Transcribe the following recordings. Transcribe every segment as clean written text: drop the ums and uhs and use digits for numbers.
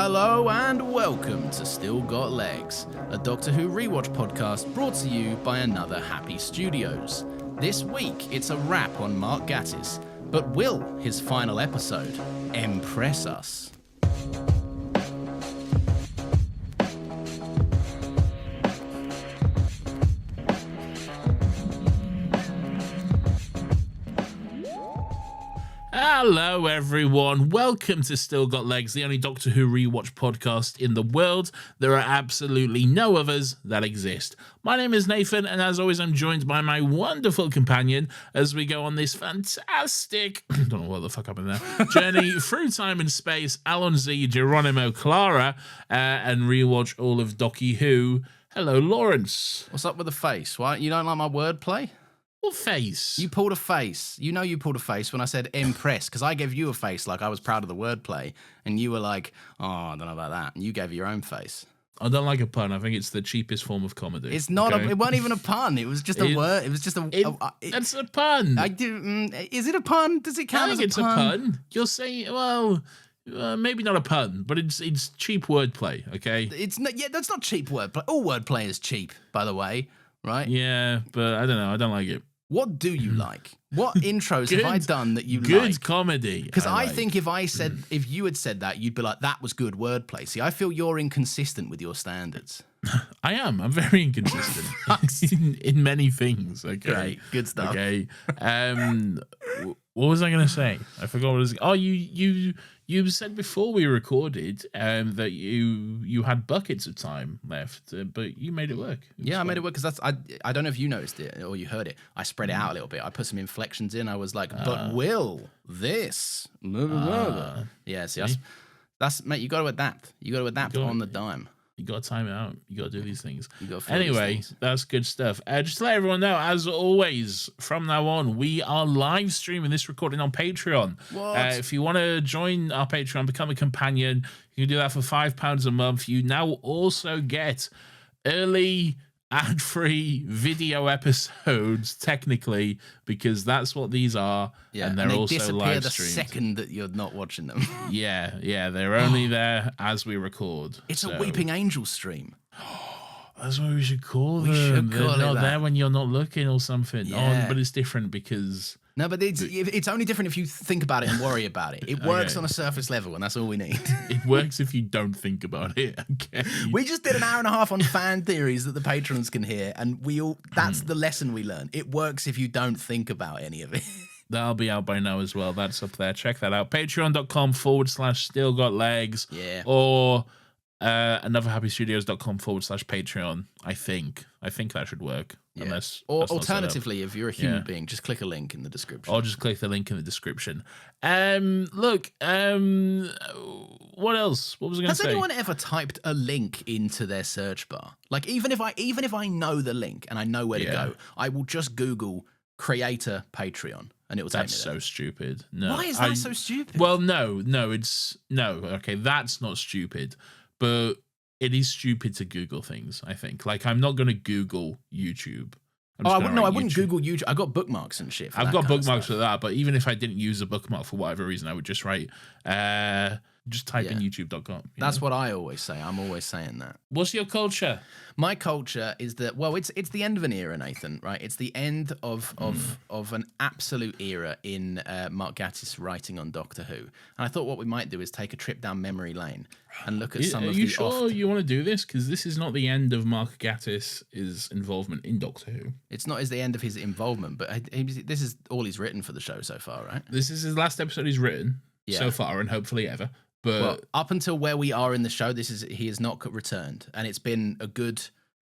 Hello and welcome to Still Got Legs, a Doctor Who Rewatch podcast brought to you by Another Happy Studios. This week, it's a wrap on Mark Gatiss, but will his final episode impress us? Hello everyone, welcome to Still Got Legs, the only Doctor Who Rewatch podcast in the world. There are absolutely no others that exist. My name is Nathan, and as always I'm joined by my wonderful companion as we go on this fantastic, I don't know what the fuck happened there, journey through time and space, Alonzi, Geronimo, Clara, and rewatch all of Doctor Who. Hello Lawrence. What's up with the face? Why you don't like my wordplay? What face? You pulled a face. You know you pulled a face when I said Empress, because I gave you a face like I was proud of the wordplay, and you were like, oh, I don't know about that, and you gave your own face. I don't like a pun. I think it's the cheapest form of comedy. It's not. Okay? It wasn't even a pun. It was just a word. It was just a. That's a pun. Is it a pun? Does it count I as think a pun? it's a pun. You'll say, well, maybe not a pun, but it's cheap wordplay. Okay. It's not. Yeah, that's not cheap wordplay. All wordplay is cheap, by the way, right? Yeah, but I don't know. I don't like it. What do you like? What intros have I done that you like? Good comedy. Because I think if you had said that, you'd be like, that was good wordplay. See, I feel you're inconsistent with your standards. I am. I'm very inconsistent in many things. Okay. Great. Good stuff. Okay. What was I going to say? I forgot what it was. Oh, you said before we recorded that you had buckets of time left, but you made it work. I made it work because I don't know if you noticed it or you heard it. I spread it out a little bit. I put some inflections in. I was like, but will this? Yeah, see, that's mate. You got to adapt. You got to adapt on the dime. You got to time it out. You got to do these things. Anyway, that's good stuff. Just to let everyone know, as always, from now on, we are live streaming this recording on Patreon. If you want to join our Patreon, become a companion, you can do that for £5 a month. You now also get early ad-free video episodes, technically, because that's what these are, and they're also disappear live the streamed. Second that you're not watching them. yeah, they're only there as we record. It's a Weeping Angel stream. That's what we should call them. They're not there when you're not looking or something. Yeah. But it's different because... No, but it's only different if you think about it and worry about it. It works on a surface level, and that's all we need. It works if you don't think about it. Okay. We just did an hour and a half on fan theories that the patrons can hear, and that's the lesson we learned. It works if you don't think about any of it. That'll be out by now as well. That's up there. Check that out. Patreon.com/stillgotlegs. Yeah. Or anotherhappystudios.com/Patreon. I think that should work. Yeah. Unless or alternatively, if you're a human being, just click a link in the description. Or just click the link in the description. Look, what else? What was I going to say? Has anyone ever typed a link into their search bar? Like, even if I know the link and I know where to go, I will just Google creator Patreon and it will take me there. That's so stupid. No. Why is that so stupid? Well, no, okay, that's not stupid. But it is stupid to Google things, I think. Like, I'm not going to Google YouTube. I wouldn't Google YouTube. I've got bookmarks and shit. I've got bookmarks for that, but even if I didn't use a bookmark for whatever reason, I would just write, just type in youtube.com. That's what I always say. I'm always saying that. What's your culture? My culture is that, well, it's the end of an era, Nathan, right? It's the end of an absolute era in Mark Gatiss writing on Doctor Who. And I thought what we might do is take a trip down memory lane and look at some of the... Are you sure you want to do this? Because this is not the end of Mark Gatiss's involvement in Doctor Who. It's not as the end of his involvement, but this is all he's written for the show so far, right? This is his last episode he's written so far, and hopefully ever. But up until where we are in the show, he has not returned, and it's been a good...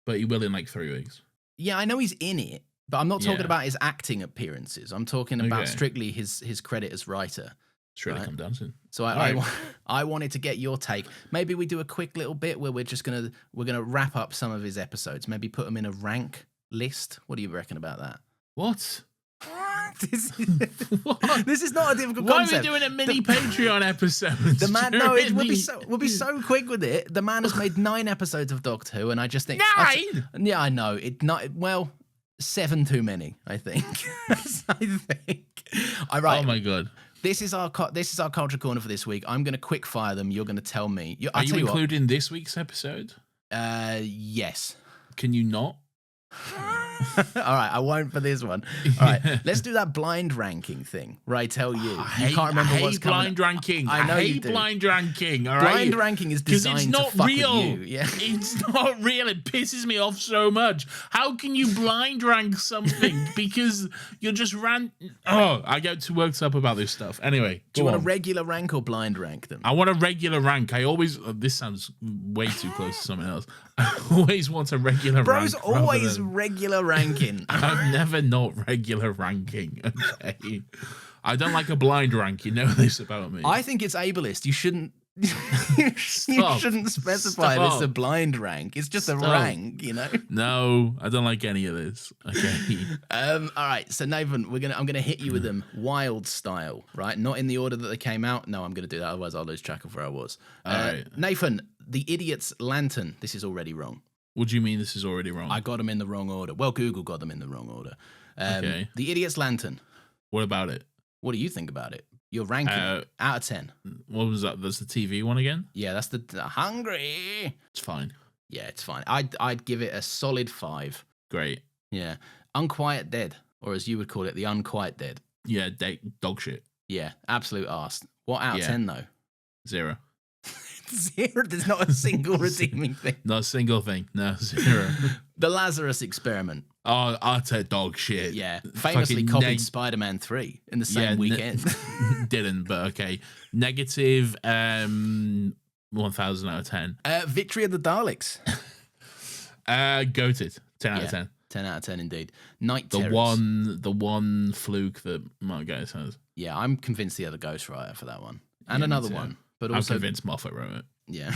But he will in like 3 weeks. Yeah, I know he's in it, but I'm not talking about his acting appearances. I'm talking about strictly his credit as writer. It's really come down to. So I wanted to get your take. Maybe we do a quick little bit where we're gonna wrap up some of his episodes. Maybe put them in a rank list. What do you reckon about that? What? This is not a difficult concept. Why are we doing a mini Patreon episode? We'll be so quick with it. The man has made 9 episodes of Doctor Who, and I just think 9. Yeah, I know. 7 too many. I think. Oh my god. This is our culture corner for this week. I'm going to quick fire them. You're going to tell me. Are you including this week's episode? Yes. Can you not? All right, I won't for this one. All right, let's do that blind ranking thing where I tell you. You can't remember what's coming. Blind ranking. I know you hate do. blind ranking. All Blind ranking is designed to fuck with you. Yeah. It's not real. It pisses me off so much. How can you blind rank something because you're just I get too worked up about this stuff. Anyway, do you want a regular rank or blind rank them? I want a regular rank. I always. This sounds way too close to something else. I always want a regular rank. Bro's always regular ranking. I'm never not regular ranking. Okay, I don't like a blind rank. You know this about me. I think it's ableist. You shouldn't. You shouldn't specify this a blind rank. It's just a rank, you know. No, I don't like any of this. Okay. All right. So Nathan, I'm gonna hit you with them wild style, right? Not in the order that they came out. No, I'm gonna do that. Otherwise, I'll lose track of where I was. All right. Nathan, the idiot's lantern. This is already wrong. What do you mean this is already wrong? I got them in the wrong order. Well, Google got them in the wrong order. Okay. The idiot's lantern. What about it? What do you think about it? Your ranking out of 10. What was that? That's the TV one again? Yeah, that's the hungry. It's fine. Yeah, it's fine. I'd give it a solid 5. Great. Yeah. Unquiet Dead, or as you would call it, the Unquiet Dead. Yeah, dog shit. Yeah, absolute arse. What out of 10 though? 0. 0? There's not a single redeeming thing. Not a single thing. No, 0. The Lazarus Experiment. Oh, utter dog shit. Yeah, famously copied Spider-Man 3 in the same weekend. Didn't, but okay. Negative 1,000 out of 10. Victory of the Daleks. Goated. 10 out of 10. 10 out of 10 indeed. Night the Terrors. The one fluke that Mark Gatiss has. Yeah, I'm convinced the other ghostwriter for that one. And another one. But also, I'm convinced Moffat wrote it. Yeah.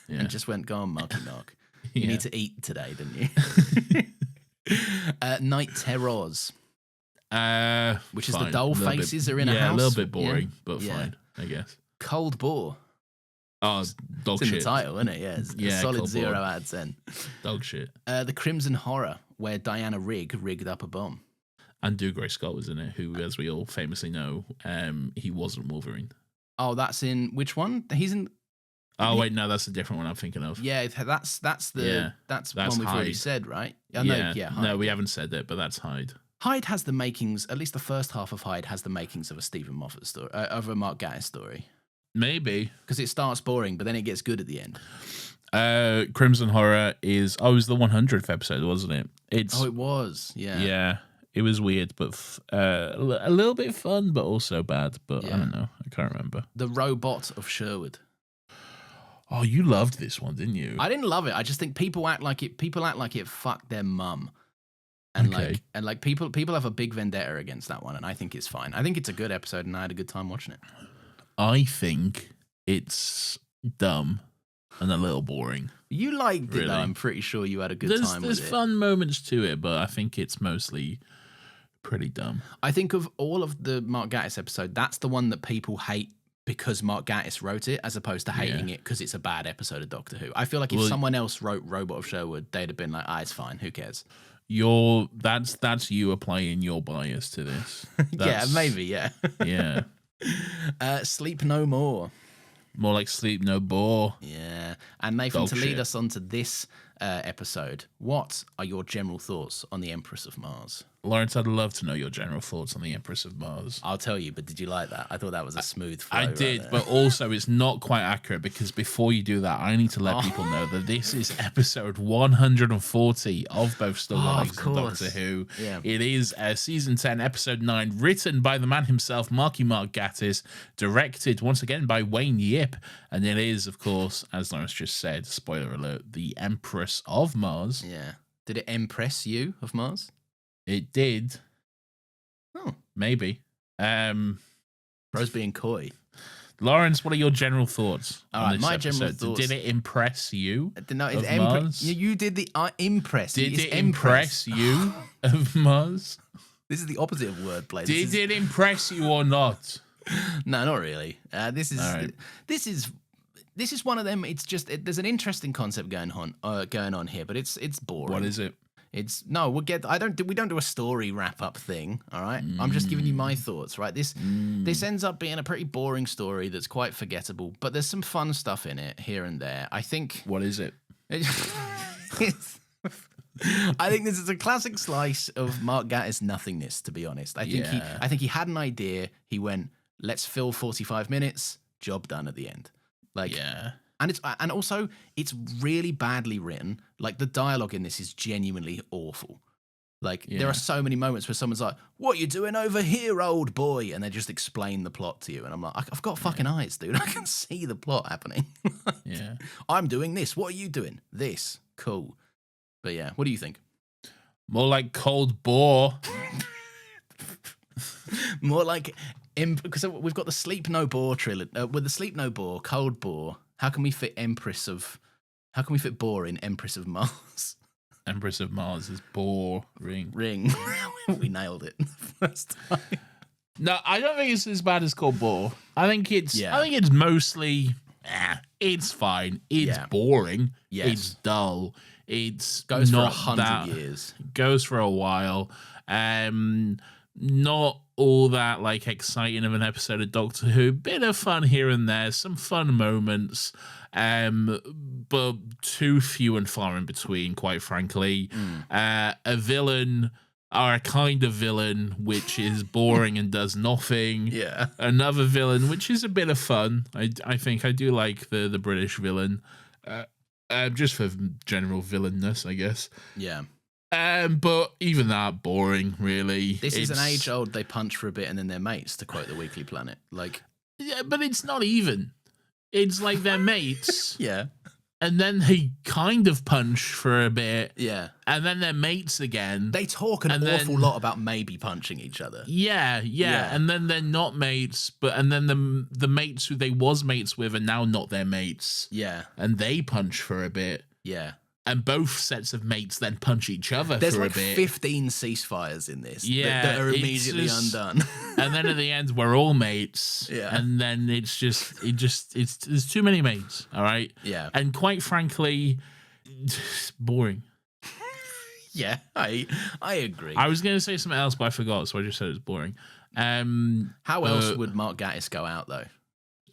And just went, go on, Marky Mark. You need to eat today, didn't you? Night Terrors. Which is the doll faces are in a house. Yeah, a little bit boring, but fine, I guess. Cold Bore. Oh, dog shit. It's in the title, isn't it? Yeah, it's a solid 0 out of 10. Dog shit. The Crimson Horror, where Diana Rigg rigged up a bomb. And Dougray Scott was in it, who, as we all famously know, he wasn't Wolverine. Oh, that's in which one? He's in. Oh wait, no, that's a different one I'm thinking of. Yeah, that's one we've already said, right? No, we haven't said it, but that's Hyde. Hyde has the makings. At least the first half of Hyde has the makings of a Stephen Moffat story, of a Mark Gatiss story. Maybe because it starts boring, but then it gets good at the end. Crimson Horror is. Oh, it was the 100th episode, wasn't it? It was. Yeah. Yeah. It was weird, but a little bit fun, but also bad. But I don't know. I can't remember. The Robot of Sherwood. Oh, you loved this one, didn't you? I didn't love it. I just think people act like it fucked their mum. And people have a big vendetta against that one, and I think it's fine. I think it's a good episode, and I had a good time watching it. I think it's dumb and a little boring. You liked it, though. I'm pretty sure you had a good time with it. There's fun moments to it, but I think it's mostly pretty dumb. I think of all of the Mark Gatiss episode, that's the one that people hate because Mark Gatiss wrote it, as opposed to hating it because it's a bad episode of Doctor Who. I feel like if someone else wrote Robot of Sherwood, they'd have been like, it's fine, who cares? That's you applying your bias to this. Yeah, maybe, yeah. Yeah. Sleep No More. More like Sleep No Bore. Yeah. And Nathan, to lead us on to this episode, what are your general thoughts on the Empress of Mars? Lawrence, I'd love to know your general thoughts on the Empress of Mars. I'll tell you, but did you like that? I thought that was a smooth flow. I did, but also it's not quite accurate because before you do that, I need to let people know that this is episode 140 of both Still Got Legs and Doctor Who. Yeah. It is season 10, episode 9, written by the man himself, Mark Gatiss, directed once again by Wayne Yip, and it is, of course, as Lawrence just said, spoiler alert, the Empress of Mars. Yeah. Did it impress you of Mars? It did. Oh. Maybe. Bro's being coy. Lawrence, what are your general thoughts on this my episode? general thoughts. Did it impress you? No, it's Mars? You did the impress. Did it impress you of Mars? This is the opposite of wordplay. Did it impress you or not? No, not really. This is one of them. It's just there's an interesting concept going on here, but it's boring. What is it? We don't do a story wrap up thing, all right? I'm just giving you my thoughts, right? This ends up being a pretty boring story that's quite forgettable, but there's some fun stuff in it here and there. I think What is it? I think this is a classic slice of Mark Gatiss nothingness, to be honest. I think he had an idea, he went, let's fill 45 minutes, job done at the end. And also it's really badly written. Like, the dialogue in this is genuinely awful. Like, there are so many moments where someone's like, "What you doing over here, old boy?" And they just explain the plot to you. And I'm like, I've got fucking eyes, dude. I can see the plot happening. I'm doing this. What are you doing? This. Cool. But yeah, what do you think? More like Cold Bore. More like, because we've got the Sleep No Bore trilogy. With the Sleep No Bore, Cold Bore, how can we fit Bore in Empress of Mars? Empress of Mars is boring. Ring. We nailed it the first time. No, I don't think it's as bad as Cold Bore. I think it's mostly, it's fine. It's boring. Yes. It's dull. It's goes not for 100 years. Goes for a while. Not all that like exciting of an episode of Doctor Who. Bit of fun here and there, some fun moments, but too few and far in between, quite frankly. A villain, or a kind of villain, which is boring and does nothing. Yeah. Another villain, which is a bit of fun. I think I do like the British villain, just for general villainness, I guess. Yeah. But even that, boring, really. This is an age-old, they punch for a bit and then they're mates, to quote the Weekly Planet. Like, yeah, but it's not even. It's like they're mates. Yeah. And then they kind of punch for a bit. Yeah. And then they're mates again. They talk an awful lot about maybe punching each other. Yeah. And then they're not mates, and then the mates who they was mates with are now not their mates. Yeah. And they punch for a bit. Yeah. And both sets of mates then punch each other for a bit. There's like 15 ceasefires in this that are immediately undone. And then at the end, we're all mates. Yeah. And then it's there's too many mates, all right? Yeah. And quite frankly, boring. Yeah, I agree. I was going to say something else, but I forgot, so I just said it's boring. How else would Mark Gatiss go out, though?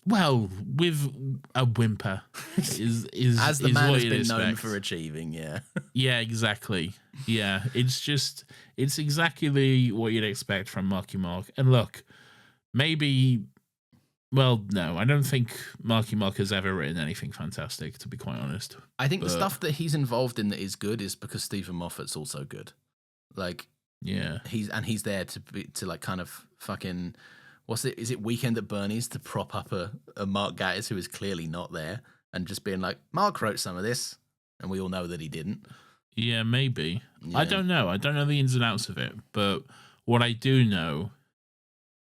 Well, with a whimper is as the man what has you'd been expect. known for achieving. Yeah. Yeah, exactly. Yeah, it's exactly what you'd expect from Marky Mark. And look, maybe, well, no, I don't think Marky Mark has ever written anything fantastic, to be quite honest. I think the stuff that he's involved in that is good is because Stephen Moffat's also good. Like, yeah, he's there to like kind of fucking. Is it Weekend at Bernie's to prop up a Mark Gatiss who is clearly not there and just being like, Mark wrote some of this, and we all know that he didn't. Yeah, maybe. Yeah. I don't know. I don't know the ins and outs of it, but what I do know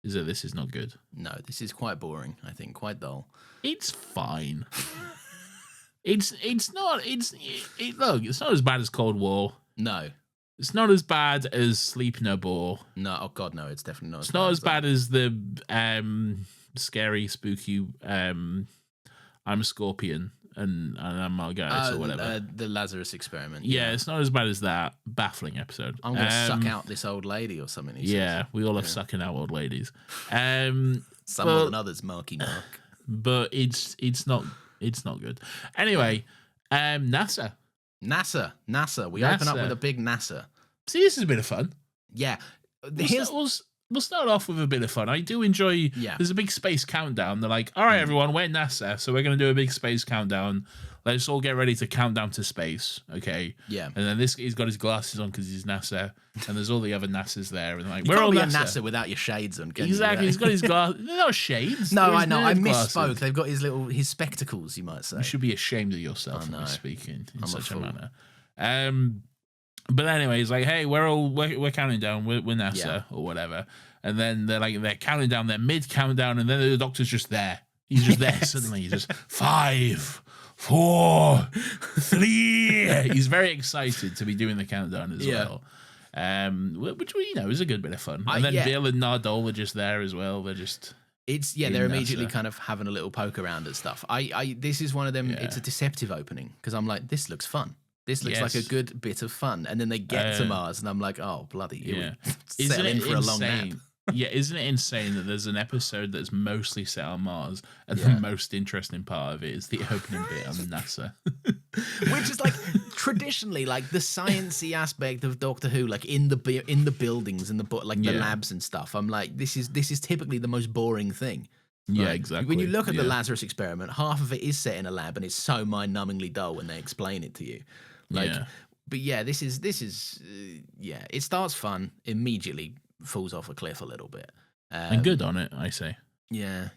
is that this is not good. No, this is quite boring, I think, quite dull. It's fine. It's not it's not as bad as Cold War. No. It's not as bad as Sleep No Bore. No, oh god, no, it's definitely not. It's not as bad as the scary, spooky I'm a Scorpion and I'm Mark Gatiss or whatever. The Lazarus Experiment. Yeah, it's not as bad as that. Baffling episode. I'm going to suck out this old lady or something. Yeah, we all have sucking out old ladies. Some more than others, Marky Mark. But it's not good. Anyway, NASA. We open up with a big NASA. See, this is a bit of fun. Yeah. We'll start off with a bit of fun. I do enjoy. Yeah. There's a big space countdown. They're like, all right, everyone, we're NASA, so we're going to do a big space countdown. Let's all get ready to count down to space, okay? Yeah. And then he's got his glasses on because he's NASA, and there's all the other NASAs there, and like, you we're all be NASA. a NASA without your shades on. Exactly. He's got his glasses. They're not shades. No, I know. I misspoke. They've got his spectacles. You might say. You should be ashamed of yourself for speaking in such a manner. But anyway, he's like, hey, we're counting down. We're NASA or whatever. And then they're counting down. They're mid countdown, and then the doctor's just there. He's just there suddenly. He's just 5, 4, 3. He's very excited to be doing the countdown as well. Which is a good bit of fun. And then Bill and Nardole are just there as well. They're just they're immediately kind of having a little poke around at stuff. This is one of them. Yeah. It's a deceptive opening because I'm like, this looks fun. This looks like a Yes. good bit of fun. And then they get to Mars, and I'm like, oh, bloody, Yeah. settle in for a long nap. Yeah, isn't it insane that there's an episode that's mostly set on Mars, and the most interesting part of it is the opening bit on NASA, Which is like traditionally like the sciencey aspect of Doctor Who, like in the buildings and the labs and stuff. I'm like, this is typically the most boring thing. Yeah, Right? exactly. When you look at the Lazarus experiment, half of it is set in a lab, and it's so mind-numbingly dull when they explain it to you. Like, but yeah, this is it starts fun, immediately falls off a cliff a little bit, and good on it, I say. Yeah.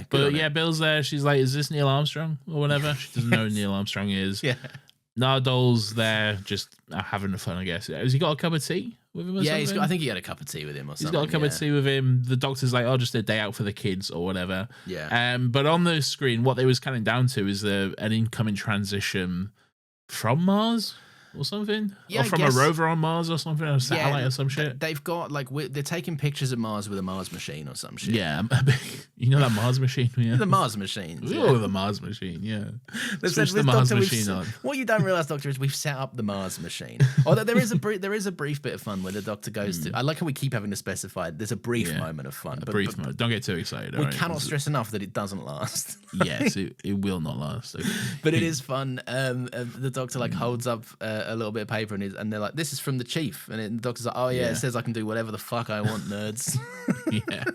But yeah, Bill's there. She's like, "Is this Neil Armstrong or whatever?" She doesn't know who Neil Armstrong is. Yeah. Nardol's there, just having fun, I guess. Has he got a cup of tea with him? Or something? I think he had a cup of tea with him or something. He's got a cup of tea with him. The doctor's like, "Oh, just a day out for the kids or whatever." Yeah. But on the screen, what they was cutting down to is an incoming transition from Mars or something, or from a rover on Mars or something, or a satellite or some shit. They've got they're taking pictures of Mars with a Mars machine or some shit. Yeah, you know that Mars machine. Yeah. The Mars machine. Oh, the Mars machine. Yeah, switch the Mars machine on. What you don't realize, Doctor, is we've set up the Mars machine. Although there is a brief bit of fun where the Doctor goes to. I like how we keep having to specify. There's a brief moment of fun. Brief moment. Don't get too excited. We cannot stress enough that it doesn't last. Yes, it will not last. Okay. But it is fun. The Doctor holds up a little bit of paper and they're like, "This is from the chief," and the Doctor's like, "Oh yeah, it says I can do whatever the fuck I want, nerds." Yeah.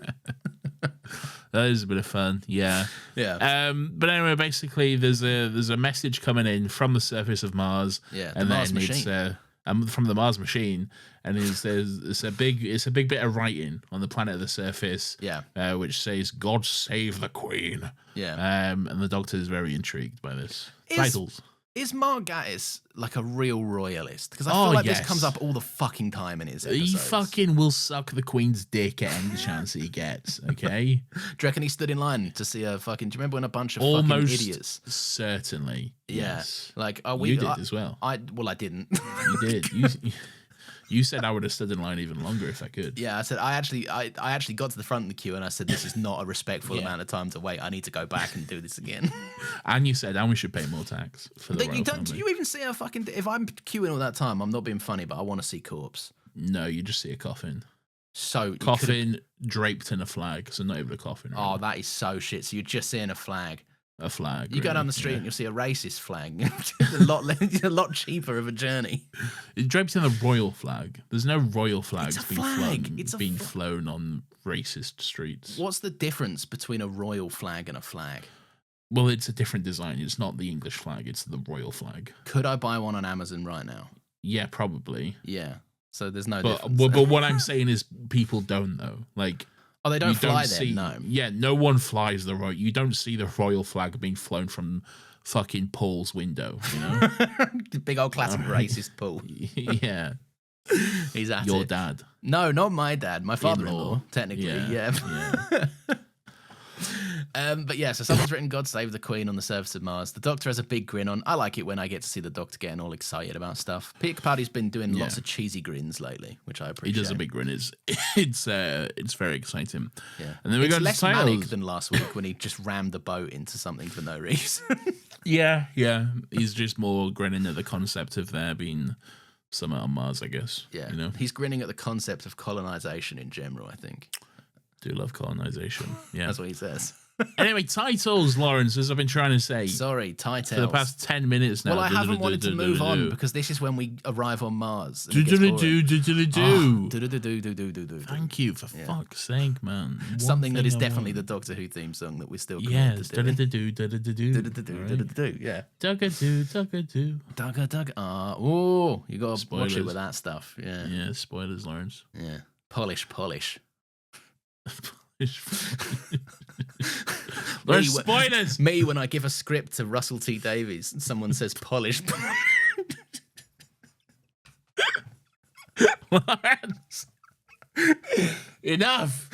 That is a bit of fun, yeah. But anyway, basically, there's a message coming in from the surface of Mars, and then it's from the Mars machine, and it's a big bit of writing on the planet of the surface, which says "God save the Queen," and the Doctor is very intrigued by this. Titles. Is Mark Gatiss like a real royalist? Because I feel like this comes up all the fucking time in his episodes. He fucking will suck the Queen's dick at any chance he gets, okay? Do you reckon he stood in line to see a fucking... Do you remember when a bunch of fucking idiots... Certainly, yes. Like, you did as well. I didn't. You did. You said I would have stood in line even longer if I could. Yeah, I said I actually got to the front of the queue and I said, this is not a respectful amount of time to wait. I need to go back and do this again. And you said, and we should pay more tax for the royal family. Do you even see a fucking... If I'm queuing all that time, I'm not being funny, but I want to see corpse. No, you just see a coffin. So coffin draped in a flag, so not even a coffin. Really. Oh, that is so shit. So you're just seeing a flag. A flag. You go down the street and you'll see a racist flag. a lot cheaper of a journey. It's draped in the royal flag. There's no royal flags being flag. flown on racist streets. What's the difference between a royal flag and a flag? Well, it's a different design. It's not the English flag. It's the royal flag. Could I buy one on Amazon right now? Yeah, probably. Yeah. So there's no difference. But what I'm saying is people don't know. Like... Oh, they don't fly there, no. Yeah, no one flies the royal. You don't see the royal flag being flown from fucking Paul's window, you know? Big old classic racist Paul. Yeah. He's at Your it. dad. No, not my dad. My father-in-law, technically. Yeah. But yeah, so someone's written "God save the Queen" on the surface of Mars. The Doctor has a big grin on. I like it when I get to see the Doctor getting all excited about stuff. Peter Capaldi's been doing lots of cheesy grins lately, which I appreciate. He does a big grin. It's very exciting. Yeah, and then we got less manic than last week when he just rammed the boat into something for no reason. Yeah. He's just more grinning at the concept of there being something on Mars, I guess. Yeah, you know, he's grinning at the concept of colonization in general. I think. Do love colonization. Yeah, that's what he says. Anyway, titles, Lawrence, as I've been trying to say. Sorry, titles. For the past 10 minutes now. Well, I haven't wanted to move on because this is when we arrive on Mars. Thank you, for fuck's sake, man. Something that is definitely the Doctor Who theme song that we're still committed to doing. Yeah. Dugga-doo. Oh, you got to watch it with that stuff. Yeah. Yeah, spoilers, Lawrence. Yeah. Polish. There's spoilers. Me when I give a script to Russell T Davies and someone says polish. Lawrence. Enough.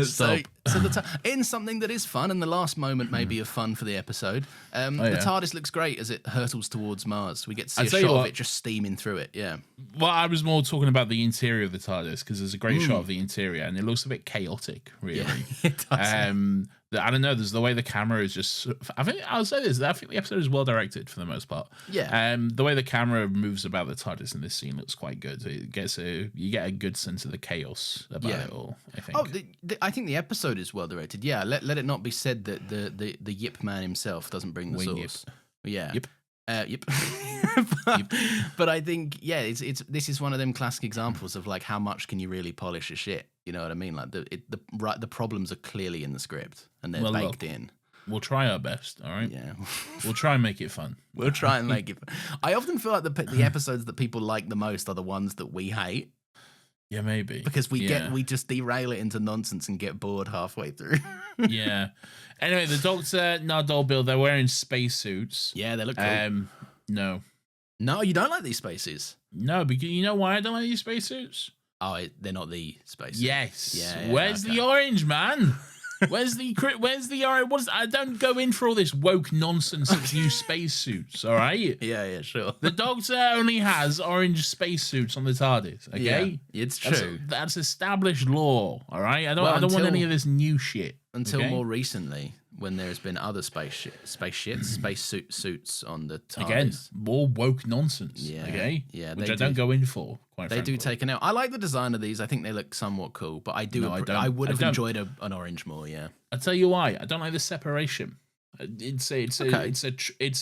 Stop. So in something that is fun, and the last moment maybe of fun for the episode, the TARDIS looks great as it hurtles towards Mars. We get to see a shot of it just steaming through it. Yeah. Well, I was more talking about the interior of the TARDIS because there's a great shot of the interior, and it looks a bit chaotic, really. Yeah, it does. I don't know. There's the way the camera is just. I think I'll say this. I think the episode is well directed for the most part. Yeah. The way the camera moves about the TARDIS in this scene looks quite good. You get a good sense of the chaos about it all. I think. Oh, I think the episode is well directed. Yeah. Let it not be said that the Yip Man himself doesn't bring the sauce. Yeah. Yep. Yep. But I think this is one of them classic examples of like how much can you really polish a shit. You know what I mean? Like the problems are clearly in the script and they're baked in. We'll try our best, all right? Yeah. We'll try and make it fun. We'll try and make it fun. I often feel like the episodes that people like the most are the ones that we hate. Yeah, maybe. Because we just derail it into nonsense and get bored halfway through. Yeah. Anyway, the Doctor, Nardole, Bill, they're wearing spacesuits. Yeah, they look cool. No. No, you don't like these spaces? No, because you know why I don't like these spacesuits? Oh, they're not the spaces. Yes. Yeah, Where's the orange, man? Where's the orange? I don't go in for all this woke nonsense of new spacesuits, all right? Yeah, sure. The Doctor only has orange spacesuits on the TARDIS, okay? Yeah, it's true. That's established law, all right? I don't want any of this new shit. Until more recently, when there's suits on the TARDIS. Again, more woke nonsense, okay? Yeah, which I don't go in for, quite frankly. They do take an out. I like the design of these. I think they look somewhat cool, but I would have enjoyed an orange more, yeah. I'll tell you why. I don't like the separation. It's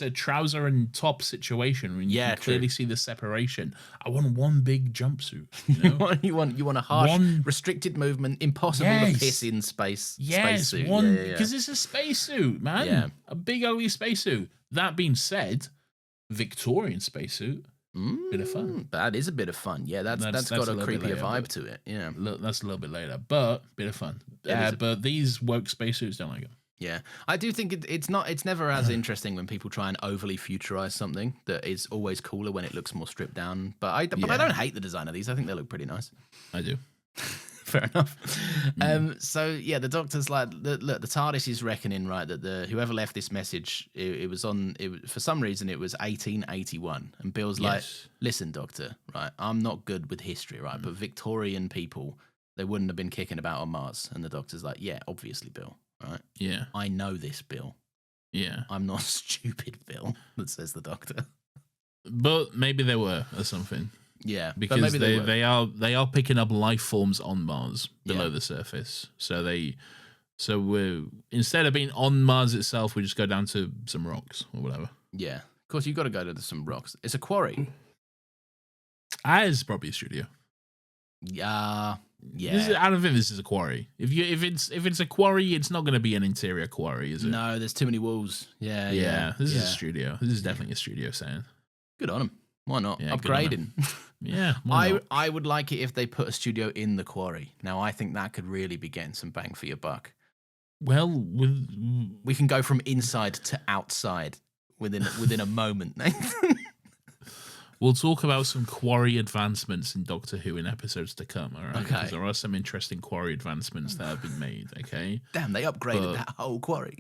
a trouser and top situation when you can clearly see the separation. I want one big jumpsuit. You know? you want a harsh, restricted movement, impossible to piss in space. Yes, spacesuit. Because it's a spacesuit, man. Yeah. A big ugly spacesuit. That being said, Victorian spacesuit. Bit of fun. That is a bit of fun. Yeah, that's got a creepier vibe to it. Yeah, that's a little bit later, but bit of fun. But these woke spacesuits don't like it. Yeah, I do think it's never as interesting when people try and overly futurize something that is always cooler when it looks more stripped down. But I don't hate the design of these. I think they look pretty nice. I do. Fair enough. So yeah, the Doctor's like, look, the TARDIS is reckoning, right, that whoever left this message, for some reason it was 1881, and Bill's like, listen, Doctor, right, I'm not good with history, right, but Victorian people, they wouldn't have been kicking about on Mars, and the Doctor's like, yeah, obviously, Bill, right, yeah, I know this, Bill, yeah, I'm not stupid, Bill, that says the Doctor, but maybe they were or something. Yeah, because they are picking up life forms on Mars below the surface. So instead of being on Mars itself, we just go down to some rocks or whatever. Yeah, of course you've got to go to some rocks. It's a quarry. It's probably a studio. Yeah. I don't think this is a quarry. If it's a quarry, it's not going to be an interior quarry, is it? No, there's too many walls. Yeah. This is a studio. This is definitely a studio setting. Good on them. Why not? Yeah, upgrading. Yeah. I would like it if they put a studio in the quarry. Now, I think that could really be getting some bang for your buck. Well, we can go from inside to outside within a moment, Nathan. We'll talk about some quarry advancements in Doctor Who in episodes to come, all right? Okay. Because there are some interesting quarry advancements that have been made, okay? Damn, they upgraded that whole quarry.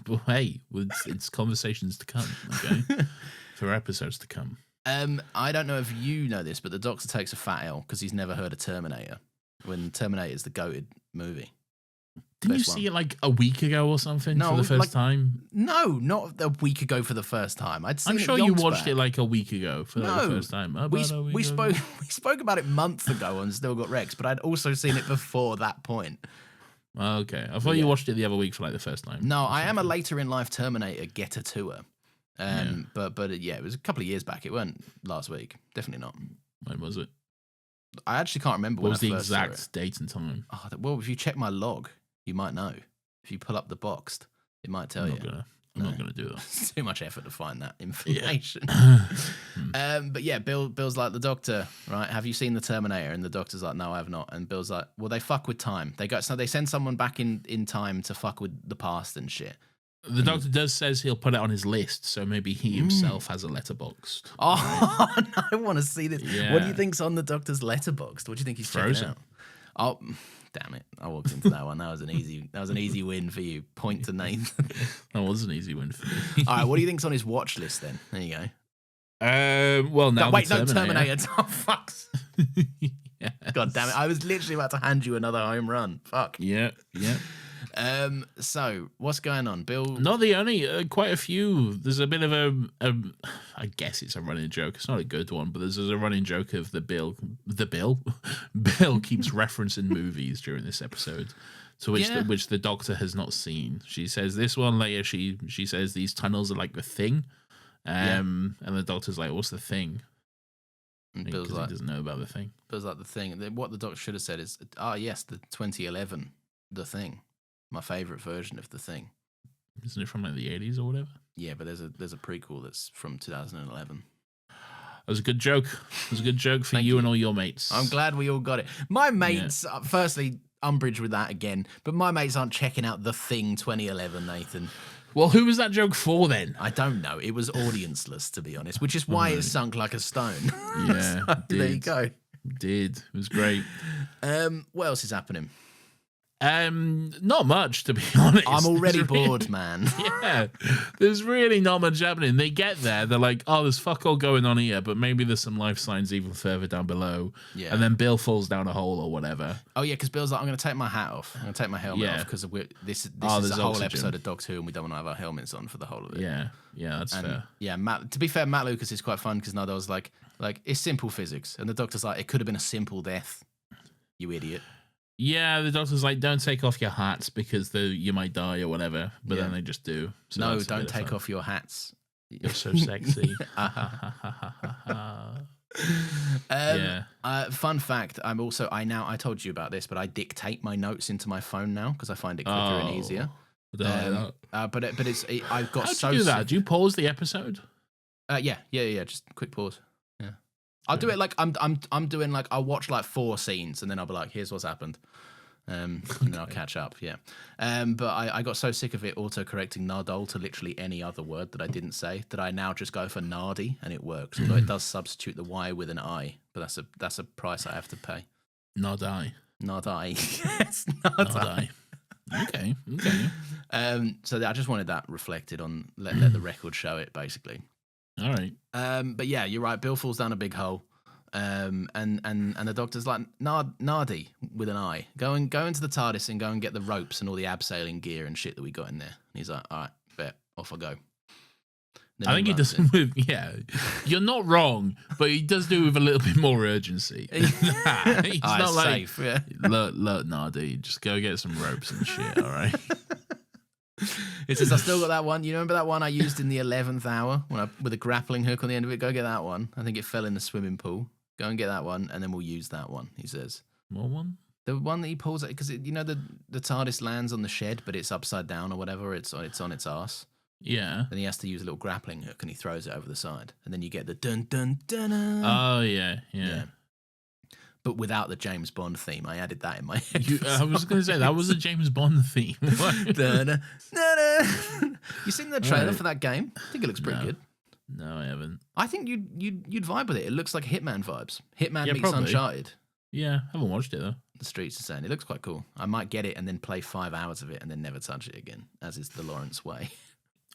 But hey, it's conversations to come, okay? For episodes to come. I don't know if you know this, but the Doctor takes a fat L because he's never heard of Terminator. When Terminator is the goated movie. Didn't you see it like a week ago or something for the first time? No, not a week ago for the first time. I'm sure you watched it like a week ago for the first time. We spoke about it months ago on Still Got Rex, but I'd also seen it before that point. Okay, I thought you watched it the other week for like the first time. No, I am a later in life Terminator getter tour. But it was a couple of years back. It weren't last week. Definitely not. When was it? I actually can't remember. What was the exact date and time? Oh, well, if you check my log, you might know. If you pull up the boxed, it might tell you. I'm not gonna do that. It's too much effort to find that information. But yeah, Bill's like, the Doctor, right? Have you seen the Terminator? And the Doctor's like, no, I have not. And Bill's like, well, they fuck with time. They send someone back in time to fuck with the past and shit. The Doctor says he'll put it on his list, so maybe he himself has a letterboxd. Oh, no, I want to see this. Yeah. What do you think's on the Doctor's letterboxd? What do you think he's Frozen. checking out? Oh, Damn it! I walked into that one. That was an easy win for you. Point to Nathan. That was an easy win for me. All right, what do you think's on his watch list then? There you go. Well, now Terminator. Oh, fuck. Yeah. God damn it! I was literally about to hand you another home run. Fuck. Yeah. So what's going on, Bill? Not the only, quite a few. There's a bit of I guess it's a running joke. It's not a good one, but there's a running joke of Bill keeps referencing movies during this episode, to which the Doctor has not seen. She says this one later. She says these tunnels are like the Thing, and the Doctor's like, "What's the Thing?" Bill's like, he doesn't know about the Thing. Bill's like, the Thing. What the Doctor should have said is, yes, the 2011, the Thing, my favorite version of the Thing. Isn't it from like the 80s or whatever? Yeah, but there's a prequel that's from 2011. That was a good joke. It was a good joke for you and all your mates. I'm glad we all got it. My mates, firstly, umbrage with that again, but my mates aren't checking out the Thing 2011, Nathan. Well, who was that joke for then? I don't know. It was audienceless, to be honest, which is why it sunk like a stone. Yeah, so, there you go. It was great. What else is happening? Not much, to be honest. I'm already bored, man. Yeah, there's really not much happening. They get there, they're like, oh, there's fuck all going on here, but maybe there's some life signs even further down below. Yeah. And then Bill falls down a hole or whatever. Oh yeah, because Bill's like, I'm going to take my hat off. I'm going to take my helmet off because this is a whole oxygen. episode of Doctor Who, and we don't want to have our helmets on for the whole of it. Yeah, that's fair. Yeah, to be fair, Matt Lucas is quite fun because Nada was like it's simple physics, and the Doctor's like, it could have been a simple death. You idiot. Yeah, the Doctor's like, don't take off your hats because you might die or whatever. But then they just do. So no, don't take off your hats. You're so sexy. Fun fact, I told you about this, but I dictate my notes into my phone now because I find it quicker and easier. But I've got How'd you do that? Do you pause the episode? Yeah. Just quick pause. Yeah. I'll do it like I'm doing like I'll watch like 4 scenes and then I'll be like, here's what's happened. And then I'll catch up, yeah. But I got so sick of it auto-correcting Nardole to literally any other word that I didn't say that I now just go for Nardi and it works. Although it does substitute the Y with an I, but that's a price I have to pay. Nardai. Yes, Nardai. Okay. So I just wanted that reflected on let the record show it, basically. All right. But yeah, you're right. Bill falls down a big hole. And the Doctor's like, Nardi with an I. Go into the TARDIS and go and get the ropes and all the abseiling gear and shit that we got in there. And he's like, all right, bet, off I go. Then I think he does it with, you're not wrong, but he does do it with a little bit more urgency. He's not like, safe, yeah. look, Nardi, just go get some ropes and shit, all right? It says, I still got that one. You remember that one I used in the 11th hour with a grappling hook on the end of it? Go get that one. I think it fell in the swimming pool. Go and get that one, and then we'll use that one, he says. What one? The one that he pulls out, because the TARDIS lands on the shed, but it's upside down or whatever. It's on its ass. Yeah. Then he has to use a little grappling hook, and he throws it over the side. And then you get the dun-dun-dun-dun. Oh, yeah. But without the James Bond theme. I added that in my head. I was going to say, that was a James Bond theme. You seen the trailer for that game? I think it looks pretty good. No, I haven't. I think you'd vibe with it. It looks like Hitman vibes. Hitman meets probably. Uncharted. Yeah, I haven't watched it though. The streets are saying it looks quite cool. I might get it and then play 5 hours of it and then never touch it again, as is the Lawrence way.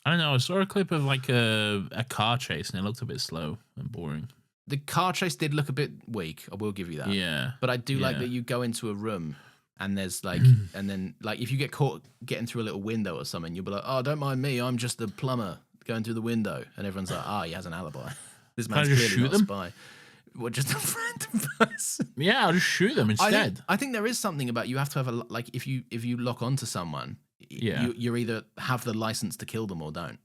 I don't know. I saw a clip of like a car chase and it looked a bit slow and boring. The car chase did look a bit weak. I will give you that. Yeah. But I do like that you go into a room and there's like, and then like if you get caught getting through a little window or something, you'll be like, oh, don't mind me. I'm just the plumber going through the window. And everyone's like, he has an alibi. This man's clearly not a spy. Well, just a random person. Yeah, I'll just shoot them instead. I think there is something about you have to have like if you lock onto someone, you either have the license to kill them or don't.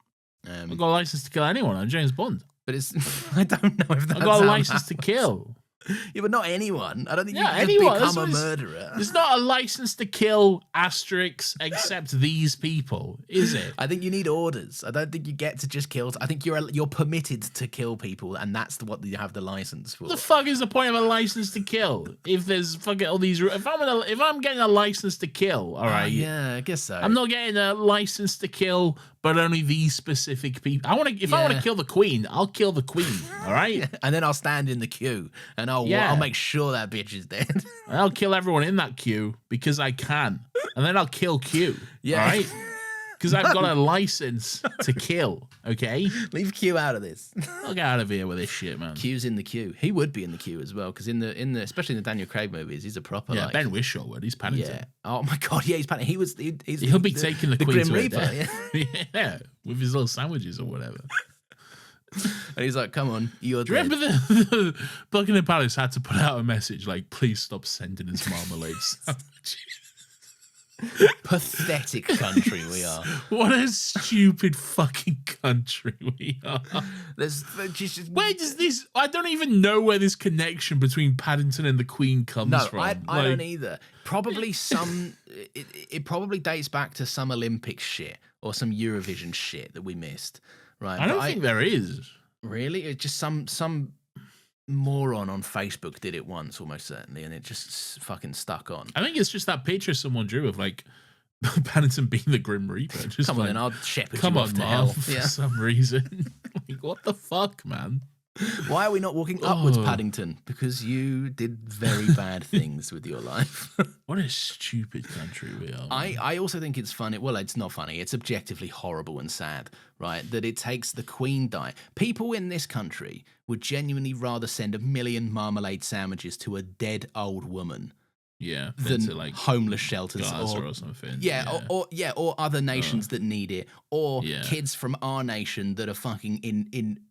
I've got a license to kill anyone. I'm James Bond. But it's I don't know if that's I've got a license to kill. Yeah, but not anyone. I don't think you can anyone. become a murderer. There's not a license to kill asterisks except these people, is it? I think you need orders. I don't think you get to just kill. I think you're permitted to kill people, and that's what you have the license for. What the fuck is the point of a license to kill? If there's fucking all these, if I'm getting a license to kill, all right. Yeah, I guess so. I'm not getting a license to kill but only these specific people. I want to. If I want to kill the queen, I'll kill the queen. All right, and then I'll stand in the queue and I'll make sure that bitch is dead. And I'll kill everyone in that queue because I can, and then I'll kill Q. Yeah. All right. Because I've got a license to kill, okay? Leave Q out of this. I'll get out of here with this shit, man. Q's in the queue. He would be in the queue as well, because in the especially in the Daniel Craig movies, he's a proper Ben Whishaw would. He's Paddington. Yeah. Oh my god, yeah, he's Paddington. He'll be taking the Queen Grim to Reaper, yeah, with his little sandwiches or whatever. And he's like, "Come on, you're Do you dead." remember the Buckingham Palace had to put out a message like, "Please stop sending us marmalade sandwiches." Pathetic country we are. What a stupid fucking country we are. Where does this? I don't even know where this connection between Paddington and the Queen comes from. I don't either. Probably it probably dates back to some Olympic shit or some Eurovision shit that we missed. Right? I don't think there is. Really? It's just some moron on Facebook did it once, almost certainly, and it just fucking stuck on. I think it's just that picture someone drew of like Paddington being the Grim Reaper. Just come on, then I'll shepherd you off to hell for some reason. Like, what the fuck, man? Why are we not walking upwards, Paddington? Because you did very bad things with your life. What a stupid country we are. I also think it's funny. Well, it's not funny. It's objectively horrible and sad, right? That it takes the Queen die. People in this country would genuinely rather send 1 million marmalade sandwiches to a dead old woman. Yeah, than to like homeless shelters or something. Yeah, or other nations that need it, or kids from our nation that are fucking in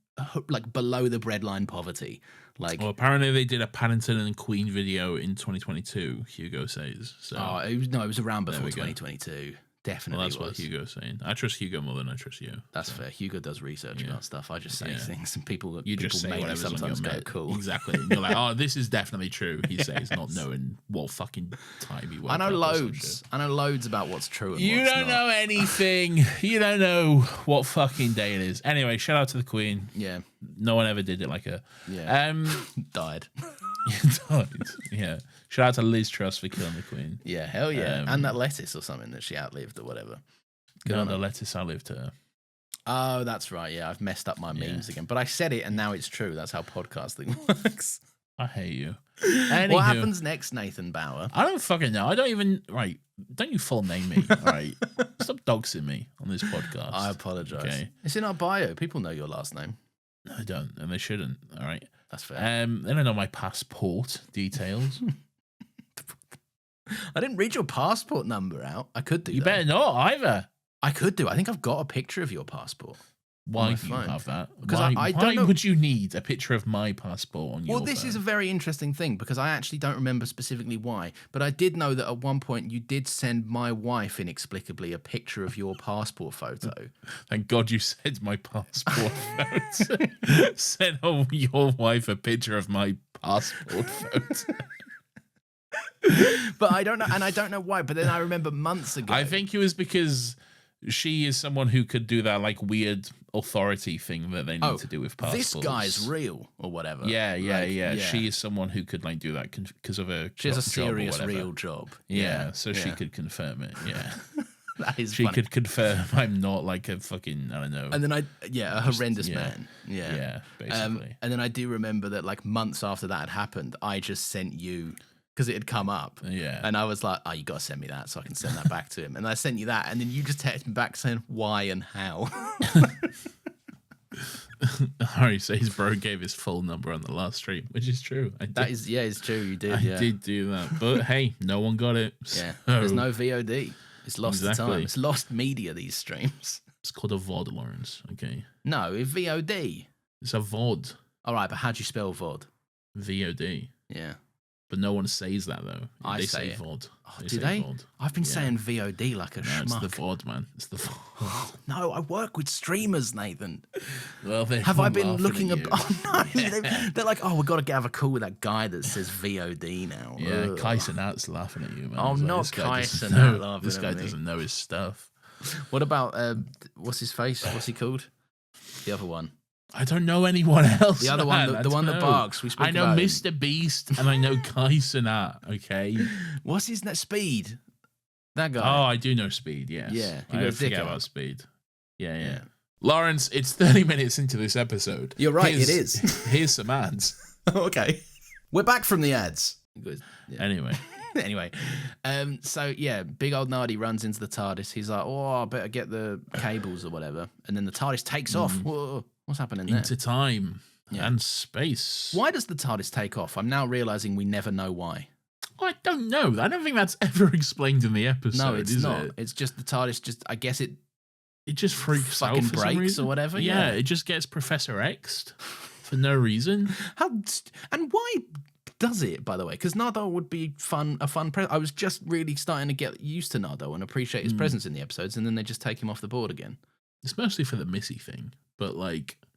like below the breadline poverty. Like, well, apparently they did a Paddington and Queen video in 2022. Hugo says. So. It was around before 2022. Definitely, well, that's what Hugo's saying. I trust Hugo more than I trust you. That's fair. Hugo does research about stuff. I just say things, and people just say whatever. Sometimes go cool. Exactly. And you're like, oh, this is definitely true. He says, not knowing what fucking time he woke up. I know loads. I know loads about what's true. And you what's don't not. know anything. You don't know what fucking day it is. Anyway, shout out to the Queen. Yeah. No one ever did it like her. Yeah. Died. Died. Yeah. Shout out to Liz Truss for killing the Queen. Yeah, hell yeah. And that lettuce or something that she outlived or whatever. No, the lettuce outlived her. Oh, that's right. Yeah, I've messed up my memes again. But I said it and now it's true. That's how podcasting works. I hate you. Anywho, what happens next, Nathan Bauer? I don't fucking know. I don't even... Right. Don't you full name me, all right? Stop doxing me on this podcast. I apologise. Okay. It's in our bio. People know your last name. No, I don't. And they shouldn't, all right? That's fair. They don't know my passport details. I didn't read your passport number out. I could do that. You better not either. I could do. I think I've got a picture of your passport. Why do you have that? Because why would you need a picture of my passport on your Well, this phone? is a very interesting thing because I actually don't remember specifically why, but I did know that at one point you did send my wife inexplicably a picture of your passport photo. Thank God you sent my passport photo. Send your wife a picture of my passport photo. But I don't know, and I don't know why, but then I remember months ago. I think it was because she is someone who could do that like weird authority thing that they need to do with passports. This guy's real or whatever. Yeah. She is someone who could like do that because of her She has a serious real job. Yeah, so she could confirm it. Yeah. That is she funny. could confirm I'm not like a fucking, I don't know. And then a horrendous man. Yeah, basically. And then I do remember that like months after that had happened, I just sent you, because it had come up. Yeah. And I was like, oh, you got to send me that so I can send that back to him. And I sent you that. And then you just texted me back saying why and how. Harry says bro gave his full number on the last stream, which is true. It's true. You did. I did do that. But hey, no one got it. Yeah. So. There's no VOD. It's lost to time. It's lost media, these streams. It's called a VOD, Lawrence. Okay. No, it's VOD. It's a VOD. All right, but how do you spell VOD? VOD. Yeah. But no one says that though. They say it. VOD. Oh, do they? VOD. I've been saying VOD like a schmuck. It's the VOD, man. It's the VOD. No, I work with streamers, Nathan. Well, have I been looking at? Oh no, they're like, oh, we've got to have a call with that guy that says VOD now. Yeah, Kaisenat's laughing at you, man. Oh, not Kaisenat laughing. This guy doesn't know his stuff. What about what's his face? What's he called? The other one. I don't know anyone else. The other one, the one that barks. I know Mr. Beast and I know Kaisenat. Okay. What's his name? Speed. That guy. Oh, I do know Speed. Yes. Yeah. I forget about Speed. Yeah. Lawrence, it's 30 minutes into this episode. You're right, it is. Here's some ads. Okay. We're back from the ads. Yeah. Anyway. So yeah, big old Nardi runs into the TARDIS. He's like, I better get the cables or whatever. And then the TARDIS takes off. Whoa, what's happening there? Into time and space. Why does the TARDIS take off? I'm now realizing we never know why. I don't know. I don't think that's ever explained in the episode. No, it's not. It's just the TARDIS. I guess it just freaks out for breaks some reason. Or whatever. Yeah, it just gets Professor X'd for no reason. And why does it, by the way? Because Nardo would be a fun I was just really starting to get used to Nardo and appreciate his presence in the episodes, and then they just take him off the board again. It's mostly for the Missy thing, but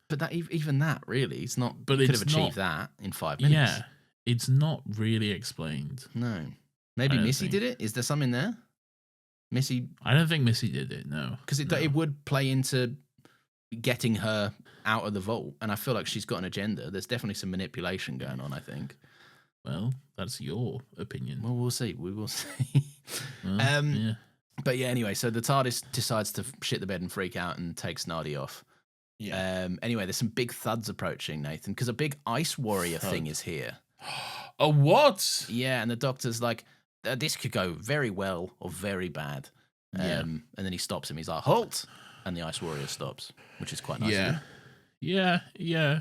that even that really, it's not. But it could have achieved that in 5 minutes. Yeah, it's not really explained. No, maybe Missy did it. Is there something there? Missy. I don't think Missy did it. No, because it would play into getting her out of the vault, and I feel like she's got an agenda. There's definitely some manipulation going on, I think. Well, that's your opinion. Well, we'll see. We will see. Yeah. But yeah, anyway, so the TARDIS decides to shit the bed and freak out and takes Nardi off. Yeah. Anyway, there's some big thuds approaching, Nathan, because a big ice warrior thing is here. A what? Yeah, and the Doctor's like, this could go very well or very bad. And then he stops him. He's like, halt! And the ice warrior stops, which is quite nice. Yeah,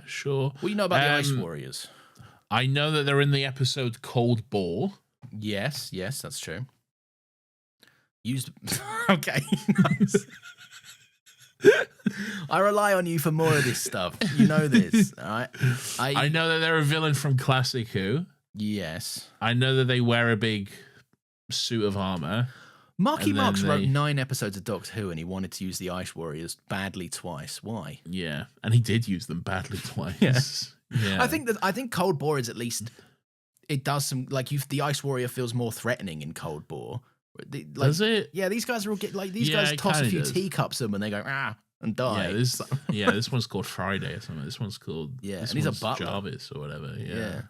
sure. What do you know about the ice warriors? I know that they're in the episode Cold Ball. Yes, that's true. Okay, nice. I rely on you for more of this stuff. You know this, all right? I know that they're a villain from Classic Who. Yes. I know that they wear a big suit of armor. Marky Marks wrote 9 episodes of Doctor Who, and he wanted to use the Ice Warriors badly twice. Why? Yeah, and he did use them badly twice. Yeah. I think Cold Bore is at least it does some the Ice Warrior feels more threatening in Cold Bore. Does it? Yeah, these guys are all these guys toss a few teacups at them and they go and die. Yeah, this one's called Friday or something. This one's called and he's a butler. Jarvis or whatever. Yeah.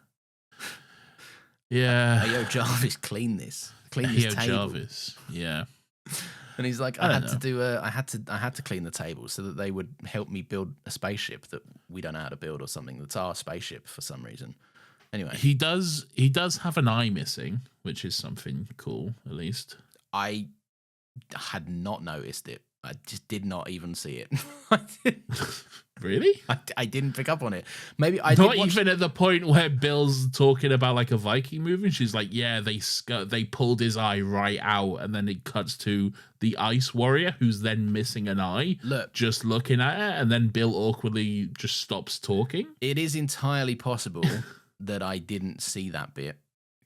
Hey, yo, Jarvis, clean this table. Jarvis. Yeah. And he's like, I had to clean the table so that they would help me build a spaceship that we don't know how to build or something. That's our spaceship for some reason. Anyway, he does have an eye missing, which is something cool, at least. I had not noticed it. I just did not even see it. Really? I didn't pick up on it. Maybe I not even at the point where Bill's talking about a Viking movie. And she's like, "Yeah, they pulled his eye right out," and then it cuts to the Ice Warrior, who's then missing an eye, just looking at it, and then Bill awkwardly just stops talking. It is entirely possible that I didn't see that bit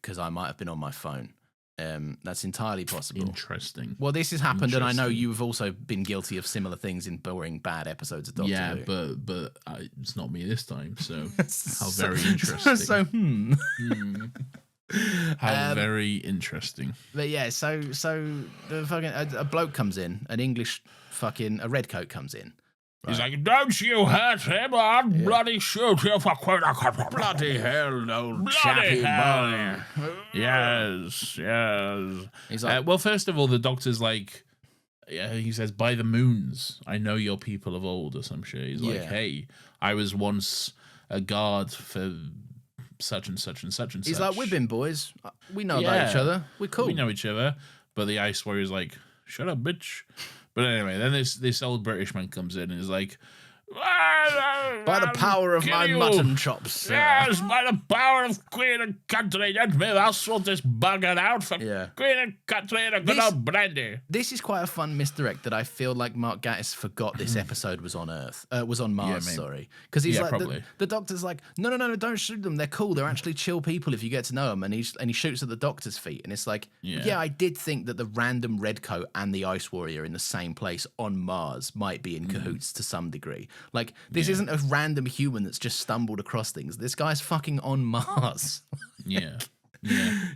because I might have been on my phone. That's entirely possible. Interesting. Well, this has happened, and I know you've also been guilty of similar things in boring, bad episodes of Doctor Who. Yeah, but it's not me this time. So how very interesting. How very interesting. But yeah, so the fucking a bloke comes in, a redcoat comes in. Right. He's like, "Don't you hurt him, or I'll bloody shoot you for bloody hell, old chappy boy." Yes. He's like, well, first of all, the Doctor's like, he says, "By the moons, I know your people of old," or some shit. He's like, "Hey, I was once a guard for such and such and such and such." He's like, "We've been boys. We know about each other. We're cool. We know each other." But the Ice Warrior's like, "Shut up, bitch." But anyway, then this old British man comes in and is like, "By the power of my mutton chops." Yes, by the power of Queen and Country, let me I'll sort this bugger out for Queen and Country and a good old brandy. This is quite a fun misdirect that I feel like Mark Gatiss forgot this episode was on Mars, sorry. Because he's like, the Doctor's like, no, don't shoot them. They're cool. They're actually chill people if you get to know them. And he shoots at the Doctor's feet. And it's like, I did think that the random redcoat and the Ice Warrior in the same place on Mars might be in cahoots to some degree. Like, this isn't a random human that's just stumbled across things. This guy's fucking on Mars. Yeah.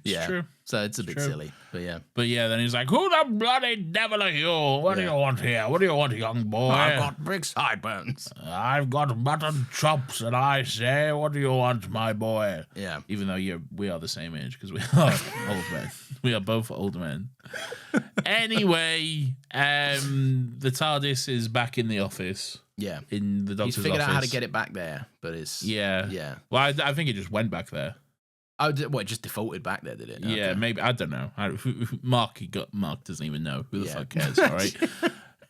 It's true. So it's a bit silly, but yeah. But yeah, then he's like, "Who the bloody devil are you? What do you want here? What do you want, young boy? I've got big sideburns. I've got mutton chops, and I say, what do you want, my boy?" Yeah. Even though we are the same age, because we are old men. We are both old men. Anyway, the TARDIS is back in the office. Yeah. In the doctor's office. He's figured out how to get it back there, but it's... Yeah. Well, I think it just went back there. Oh, it just defaulted back there, did it? Yeah, Okay. maybe. I don't know. Mark doesn't even know. Who the fuck cares, all right?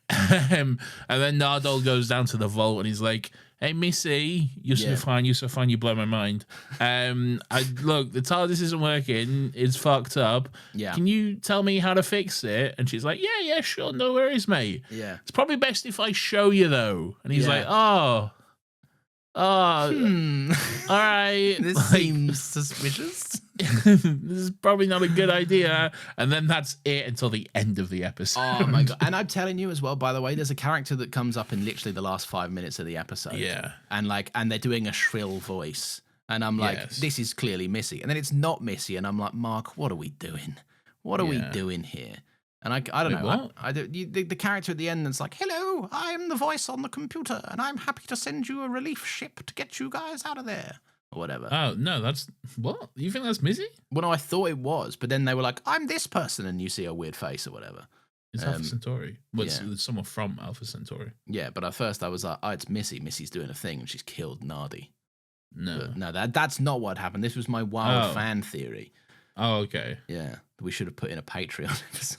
And then Nardole goes down to the vault and he's like, "Hey, Missy, you're so fine, you blow my mind. Look, the TARDIS isn't working, it's fucked up. Yeah. Can you tell me how to fix it?" And she's like, yeah, sure, no worries, mate. Yeah. It's probably best if I show you, though. And he's like, all right. This seems suspicious. This is probably not a good idea. And then that's it until the end of the episode. Oh my god. And I'm telling you as well, by the way, there's a character that comes up in literally the last 5 minutes of the episode. Yeah. And they're doing a shrill voice. And I'm like, this is clearly Missy. And then it's not Missy. And I'm like, Mark, what are we doing? What are we doing here? And I don't know. The character at the end that's like, "Hello, I'm the voice on the computer, and I'm happy to send you a relief ship to get you guys out of there," or whatever. Oh no, that's what? You think that's Missy? Well, no, I thought it was, but then they were like, "I'm this person," and you see a weird face or whatever. It's Alpha Centauri. Well, it's someone from Alpha Centauri. Yeah, but at first I was like, "Oh, it's Missy. Missy's doing a thing, and she's killed Nardi." No, but no, that's not what happened. This was my wild fan theory. Oh, okay. Yeah, we should have put in a Patreon episode.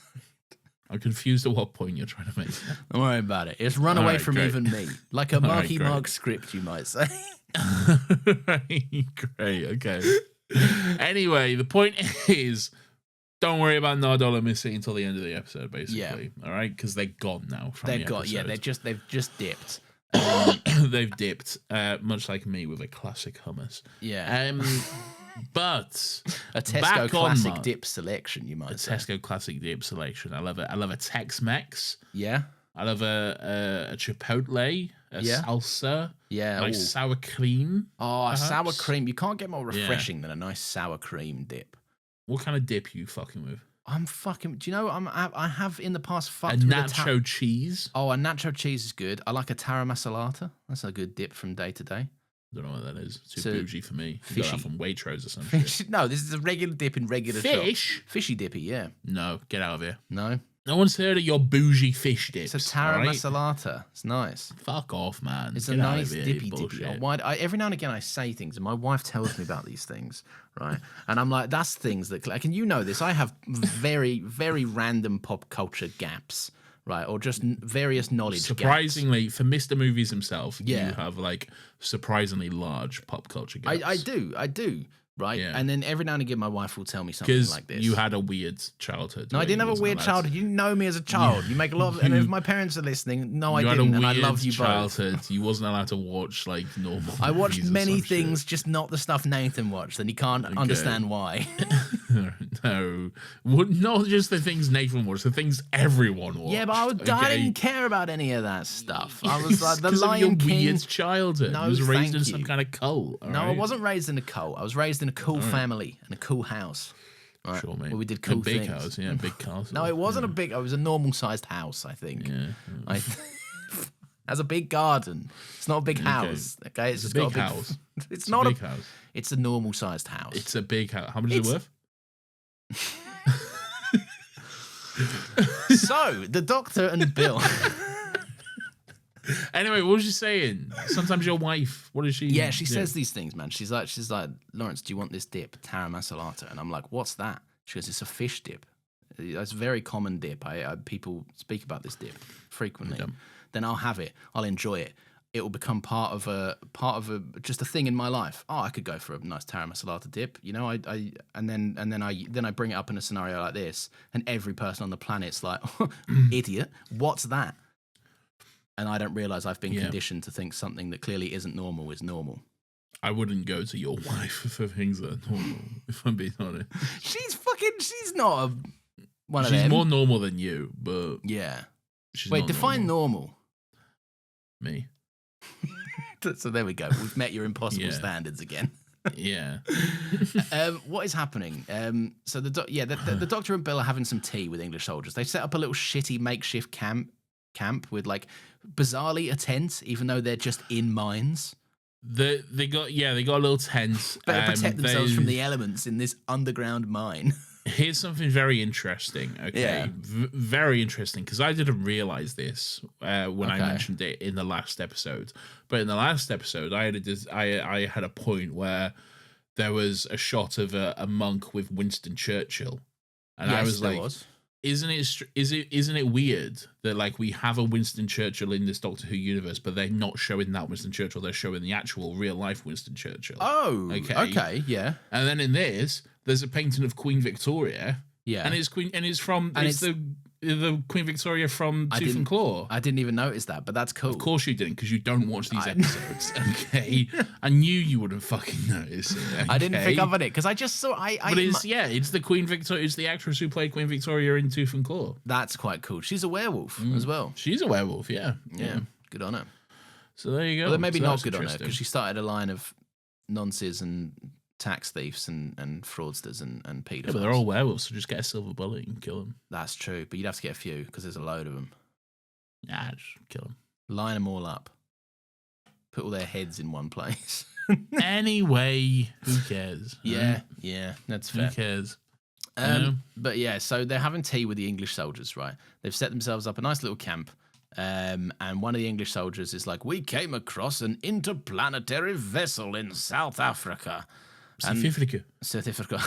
I'm confused at what point you're trying to make. Don't worry about it. It's run away from even me. Like a Marky Mark script, you might say. Great, okay. Anyway, the point is, don't worry about Nardole and Missy until the end of the episode, basically. Yeah. All right? Because they're gone now from the episode. Yeah, they've just dipped. They've dipped, much like me with a classic hummus. Yeah. But a Tesco classic dip selection, you might say. A Tesco classic dip selection. I love it. I love a Tex-Mex. Yeah. I love a Chipotle, a salsa. Yeah. Like sour cream. Oh, perhaps. A sour cream. You can't get more refreshing than a nice sour cream dip. What kind of dip are you fucking with? Do you know, I have in the past fucked with nacho cheese. Oh, a nacho cheese is good. I like a tara masalata. That's a good dip from day to day. Don't know what that is. Too bougie for me. Fishy. Got that from Waitrose or something. No, this is a regular dip in regular fish. Shop. Fishy dippy, yeah. No, get out of here. No. No one's heard of your bougie fish dips. It's a tara masalata. It's nice. Fuck off, man. It's a nice dippy. Every now and again I say things and my wife tells me about these things, right? And I'm like, that's things that, like, and you know this, I have very, very random pop culture gaps. Right, or just various knowledge. Surprisingly, gaps. For Mr. Movies himself, you have like surprisingly large pop culture gaps. I do. Right, and then every now and again, my wife will tell me something like this. Because you had a weird childhood. No, I didn't have a weird childhood. You know me as a child. You make a lot of, and if my parents are listening, no, I didn't, and I love you childhood. both. You wasn't allowed to watch like normal. I watched many things, just not the stuff Nathan watched, and he can't understand why. No, not just the things Nathan watched, the things everyone watched. Yeah, but I didn't care about any of that stuff. I was like, the Lion King. Weird childhood. No, I was raised in some kind of cult. No, I wasn't raised in a cult. I was raised in a cool family and a cool house. Right. Sure, mate. Where we did cool big things. House, yeah, big castle. No, it wasn't a big. It was a normal-sized house, I think. Yeah. Has a big garden. It's not a big house. Okay, it's a big house. It's not a big house. It's a normal-sized house. It's a big house. How much is it worth? So the Doctor and Bill. Anyway, what was you saying? Sometimes your wife, what is she? Yeah, she says these things, man. She's like, Lawrence, do you want this dip, tara masalata? And I'm like, what's that? She goes, it's a fish dip. It's a very common dip. People speak about this dip frequently. Okay. Then I'll have it. I'll enjoy it. It will become part of just a thing in my life. Oh, I could go for a nice tara masalata dip, you know. And then I bring it up in a scenario like this, and every person on the planet's like, idiot, what's that? And I don't realize I've been conditioned to think something that clearly isn't normal is normal. I wouldn't go to your wife for things that are normal, if I'm being honest. She's not one of them. She's more normal than you, but yeah. Wait, define normal. Me. So there we go. We've met your impossible standards again. Yeah. What is happening? So the Doctor and Bill are having some tea with English soldiers. They set up a little shitty makeshift camp with like bizarrely a tent, even though they're just in mines. They got a little tent. Better protect themselves from the elements in this underground mine. Here's something very interesting. Okay, Yeah. Very interesting, because I didn't realize this when I mentioned it in the last episode. But in the last episode, I had a point where there was a shot of a monk with Winston Churchill, and Yes, I was there like, was. Isn't it weird that like we have a Winston Churchill in this Doctor Who universe, but they're not showing that Winston Churchill, they're showing the actual real life Winston Churchill. Oh, okay, yeah. And then in this, there's a painting of Queen Victoria. Yeah. And it's the Queen Victoria from I Tooth and Claw. I didn't even notice that, but that's cool. Of course you didn't, because you don't watch these episodes. Okay. I knew you wouldn't fucking notice it. Okay? I didn't pick up on it because I just saw it's the Queen Victoria. It's the actress who played Queen Victoria in Tooth and Claw. That's quite cool. She's a werewolf as well. She's a werewolf. Yeah. Good on her. So there you go. Well, maybe So not that's good on her interesting. because she started a line of nonces and tax thieves and fraudsters and pedophiles. Yeah, but they're all werewolves, so just get a silver bullet and kill them. That's true, but you'd have to get a few because there's a load of them. Nah, just kill them. Line them all up. Put all their heads in one place. Anyway, who cares? Yeah, that's fair. Who cares? But yeah, so they're having tea with the English soldiers, right? They've set themselves up a nice little camp. And one of the English soldiers is like, we came across an interplanetary vessel in South Africa. South Africa.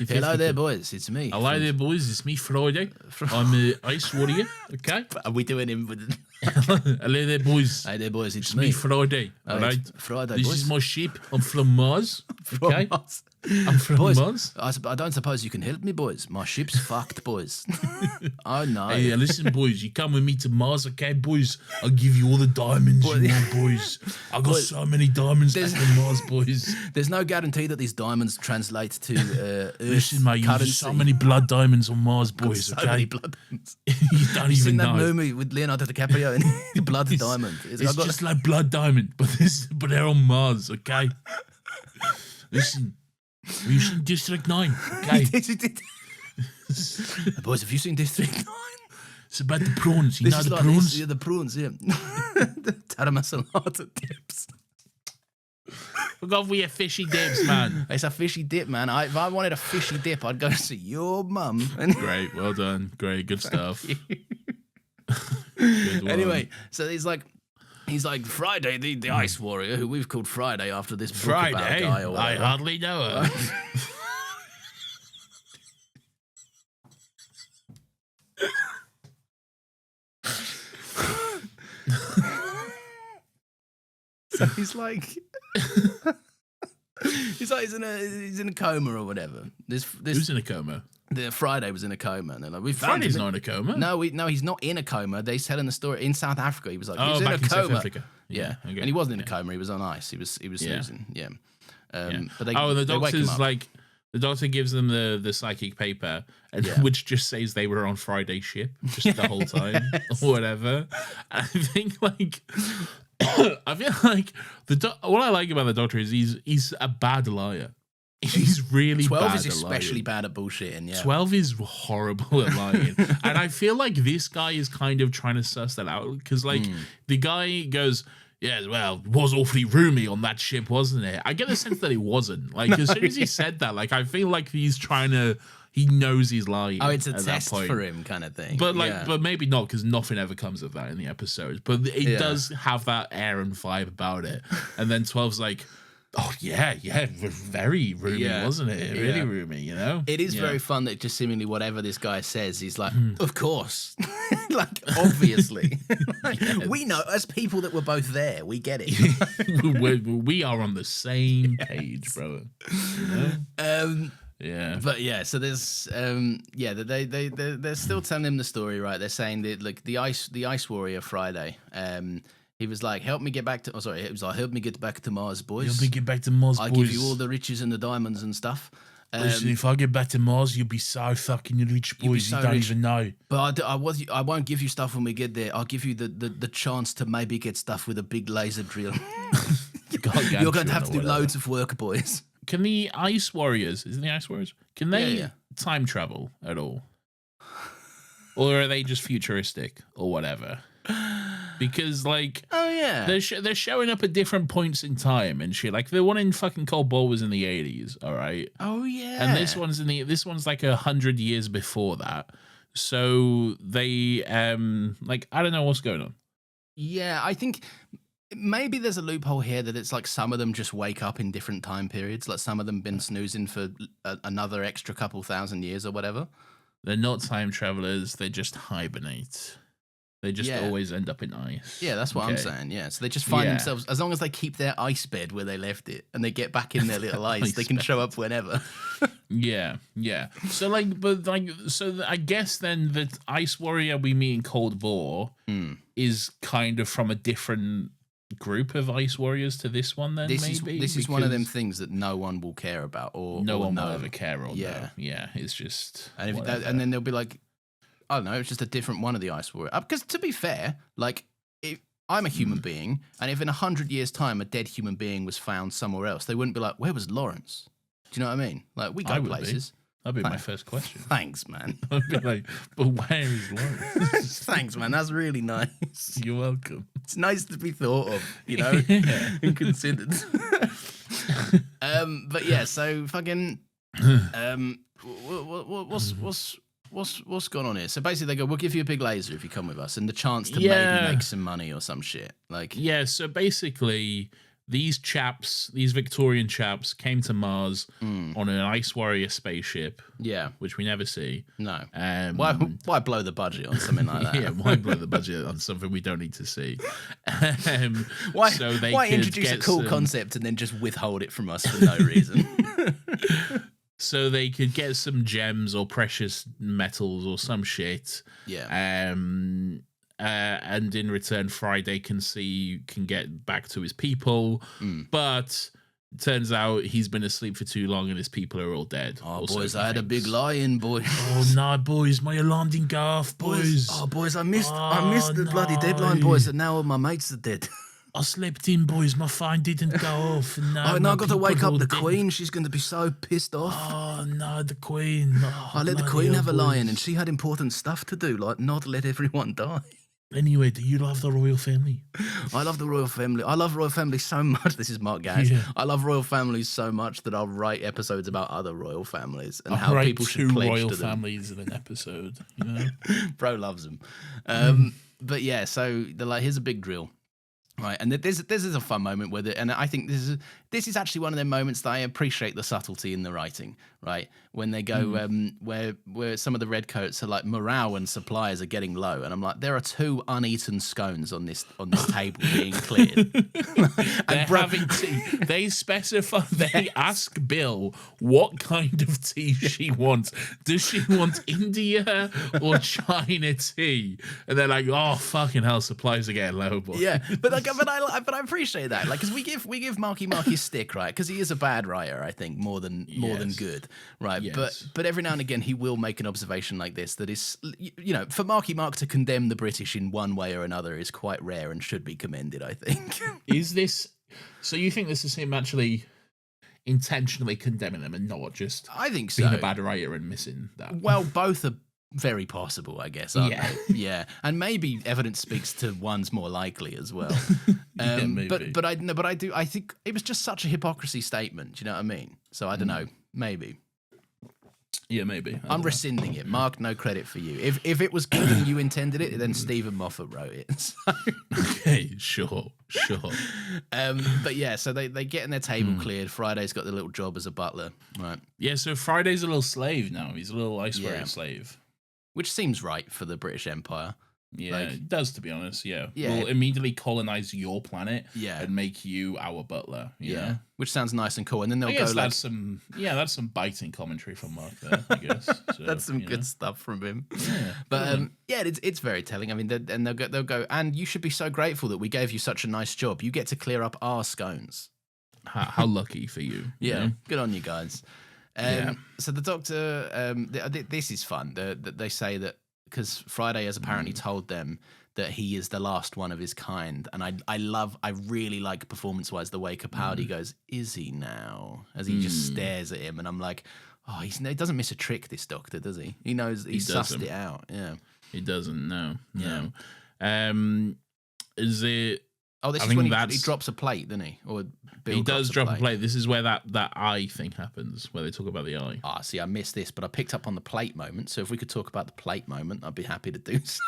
Hello there, boys. It's me. Hello there, boys. It's me, Friday. I'm an ice warrior. Okay. Are we doing him with... Hello there, boys. Hey there, boys. It's It's me, Friday. Oh, All right. it's Friday, This boys. is my ship. I'm from Mars. Okay. From Mars. I'm from Boys, Mars. I don't suppose you can help me, boys. My ship's fucked, boys. Oh, no. Hey, listen, boys. You come with me to Mars, okay, boys? I'll give you all the diamonds you want, boys. I got so many diamonds back in Mars, boys. There's no guarantee that these diamonds translate to Earth Listen, mate, currency. there's so many blood diamonds on Mars, boys, So okay? many blood diamonds. You don't You seen even that know. movie with Leonardo DiCaprio and Blood Diamond? It's just like blood diamond, but they're on Mars, okay? Listen, have you seen District 9? Okay. Boys, have you seen District 9? It's about the prawns. You This know is the like prawns? this, yeah, the prawns, yeah. The Taramasalata dips. We'll go for your fishy dips, man. It's a fishy dip, man. If I wanted a fishy dip, I'd go see your mum. And Great, well done. Great, good stuff. anyway, so he's like Friday, the Ice Warrior, who we've called Friday after this book about a Friday, guy or I whatever. hardly know her. So he's like, he's in a coma or whatever. Who's in a coma? The Friday was in a coma, and they're like, we found Friday's him. not in a coma. No, he's not in a coma. They're telling the story in South Africa. He was like, he was in back a in South coma. Africa. Yeah, okay. and he wasn't in a coma. He was on ice. He was snoozing. Yeah. But they, and the they wake him doctor's up. like, the doctor gives them the psychic paper, and which just says they were on Friday's ship just the whole time or whatever. And I think like, I feel like what I like about the doctor is he's a bad liar. He's really 12 bad is at especially lying. bad at bullshitting. Yeah, 12 is horrible at lying. And I feel like this guy is kind of trying to suss that out because, like, the guy goes, yeah, well, it was awfully roomy on that ship, wasn't it? I get the sense that it wasn't. Like, as soon as he said that, like, I feel like he knows he's lying. Oh, it's a at test that point. for him kind of thing. But like, yeah. but maybe not because nothing ever comes of that in the episode. But it does have that air and vibe about it. And then 12's like, oh yeah, very roomy, wasn't it? Really roomy, you know. It is very fun that just seemingly whatever this guy says, he's like, of course, like obviously, we know as people that were both there, we get it. we are on the same page, brother. You know? Yeah. But yeah, so there's they're still telling him the story, right? They're saying that like the ice warrior Friday, he was like, help me get back to help me get back to Mars, boys. Help me get back to Mars, I'll boys. give you all the riches and the diamonds and stuff. Listen, if I get back to Mars, you'll be so fucking rich, boys. so You don't rich. even know. But I won't give you stuff when we get there. I'll give you the chance to maybe get stuff with a big laser drill. You're going to have to do whatever. loads of work, boys. Can the Ice Warriors, is it the Ice Warriors? Can they Yeah. time travel at all? Or are they just futuristic or whatever? Because, like, Oh, yeah. they're showing up at different points in time and shit. Like, the one in fucking Cold War was in the 80s, all right? Oh, yeah. And this one's like 100 years before that. So they, like, I don't know what's going on. Yeah, I think maybe there's a loophole here that it's like some of them just wake up in different time periods. Like some of them been snoozing for another extra couple thousand years or whatever. They're not time travelers. They just hibernate. They just Yeah. always end up in ice. Yeah, that's what I'm Okay. saying. Yeah, so they just find Yeah. themselves, as long as they keep their ice bed where they left it and they get back in their little ice, they can show up whenever. Yeah. So, like, I guess then the Ice Warrior we meet in Cold War is kind of from a different group of Ice Warriors to this one. Then This maybe is one of them because things that no one will care about, or no one know. will ever care or Yeah. know. Yeah, it's just And, whatever. and then they'll be like, I don't know, it's just a different one of the Ice Warrior. Because to be fair, like, if I'm a human being, and if in 100 years' time a dead human being was found somewhere else, they wouldn't be like, where was Lawrence? Do you know what I mean? Like, we I go would be. places. That'd be my first question. Thanks, man. I'd be like, but where is Lawrence? Thanks, man. That's really nice. You're welcome. It's nice to be thought of, you know, and considered. But yeah, so fucking, what's going on here? So basically, they go, "We'll give you a big laser if you come with us, and the chance to Yeah. maybe make some money or some shit." Like, Yeah, so basically, these Victorian chaps, came to Mars on an Ice Warrior spaceship, yeah, which we never see. no. Why Why blow the budget on something like that? Yeah, why blow the budget on something we don't need to see? Why so they why could introduce a get cool some- concept and then just withhold it from us for no reason? So they could get some gems or precious metals or some shit. Yeah. And in return, Friday can get back to his people, but it turns out he's been asleep for too long and his people are all dead. Oh, Also, boys, he I had a thinks. big lie-in, boys. Oh no, boys! My alarm didn't go off, boys. Oh, boys, I missed the bloody no. deadline, boys, and now all my mates are dead. I slept in, boys. My phone didn't go off. And now Oh, my now I've got to people wake are up all the dead. Queen. She's going to be so pissed off. Oh no, the Queen! Oh, I let the bloody Queen hell, have a lie-in, boys. and she had important stuff to do, like not let everyone die. Anyway, do you love the royal family? I love the royal family. I love royal family so much. This is Mark Gaz. Yeah. I love royal families so much that I'll write episodes about other royal families and I'll how write people should two pledge royal to them. families in an episode. You know? Bro loves them. But yeah, so they're like, here's a big drill. Right, and this is a fun moment with it, and I think this is actually one of them moments that I appreciate the subtlety in the writing. Right, when they go where some of the redcoats are like, morale and supplies are getting low, and I'm like, there are 2 uneaten scones on this table being cleared. They're bro- having tea. They specify. They ask Bill what kind of tea she wants. Does she want India or China tea? And they're like, "Oh fucking hell, supplies are getting low, boy." Yeah, but I appreciate that, like, because we give Marky Mark his stick, right? Because he is a bad writer, I think, more than good, right? Yes. But every now and again he will make an observation like this that is, you know, for Marky Mark to condemn the British in one way or another is quite rare and should be commended, I think. Is this? So you think this is him actually intentionally condemning them and not just I think so. being a bad writer and missing that? Well, both are very possible, I guess. Aren't Yeah. they? Yeah, and maybe evidence speaks to one's more likely as well. maybe. But I think it was just such a hypocrisy statement. Do you know what I mean? So I don't know. Maybe. Yeah, maybe. I I'm don't know. rescinding it. Mark, no credit for you. If it was good and you intended it, then Stephen Moffat wrote it. So, Okay, sure. but yeah, so they get in their table cleared. Friday's got the little job as a butler, right? Yeah, so Friday's a little slave now. He's a little Ice Warrior Yeah. slave. Which seems right for the British Empire. Yeah, Like- it does, to be honest. Yeah. Yeah. We'll immediately colonize your planet Yeah. and make you our butler. You Yeah, know? which sounds nice and cool. And then they'll I go guess like, that's some biting commentary from Mark there, I guess. So, that's some you good know. stuff from him. Yeah. But yeah, it's very telling. I mean, and they'll go, and you should be so grateful that we gave you such a nice job. You get to clear up our scones. How lucky for you. you Yeah, know? good on you guys. Yeah. So the doctor, this is fun. They say that because Friday has apparently told them that he is the last one of his kind. And I really like performance-wise the way Capaldi goes, is he now? As he just stares at him. And I'm like, oh, he doesn't miss a trick, this doctor, does he? He knows, he sussed it out. Yeah. He doesn't, no. Yeah. Is it... Oh, this is when he drops a plate, doesn't he? Or Bill he does drop a plate. plate. This is where that eye thing happens, where they talk about the eye. Ah, see, I missed this, but I picked up on the plate moment. So if we could talk about the plate moment, I'd be happy to do so.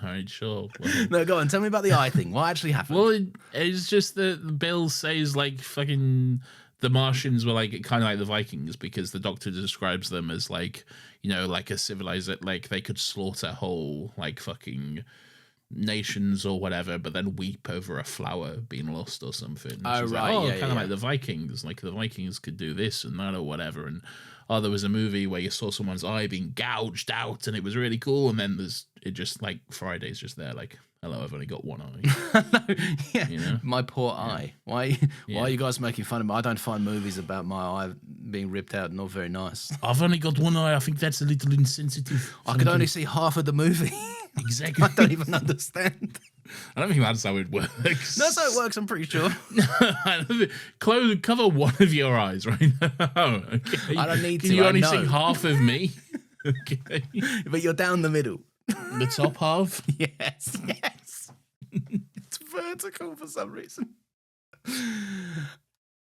All right, sure. Well, no, go on. Tell me about the eye thing. What actually happened? Well, it's just that Bill says, like, fucking... The Martians were, like, kind of like the Vikings, because the Doctor describes them as, like, you know, like a civilized... Like, they could slaughter whole, like, fucking... nations or whatever, but then weep over a flower being lost or something. Oh, right. Like, kind of like the Vikings. Like, the Vikings could do this and that or whatever. And there was a movie where you saw someone's eye being gouged out, and it was really cool. And then it just like Friday's just there, like, hello, I've only got one eye. No, yeah. You know? My poor eye. Why are you guys making fun of me? I don't find movies about my eye being ripped out not very nice. I've only got one eye. I think that's a little insensitive. I could only see half of the movie. Exactly. I don't even understand. I don't think that's how it works. That's how it works, I'm pretty sure. Cover one of your eyes right now. Okay. I don't need to. Can you only know. see half of me? Okay. But you're down the middle. The top half? Yes. It's vertical for some reason.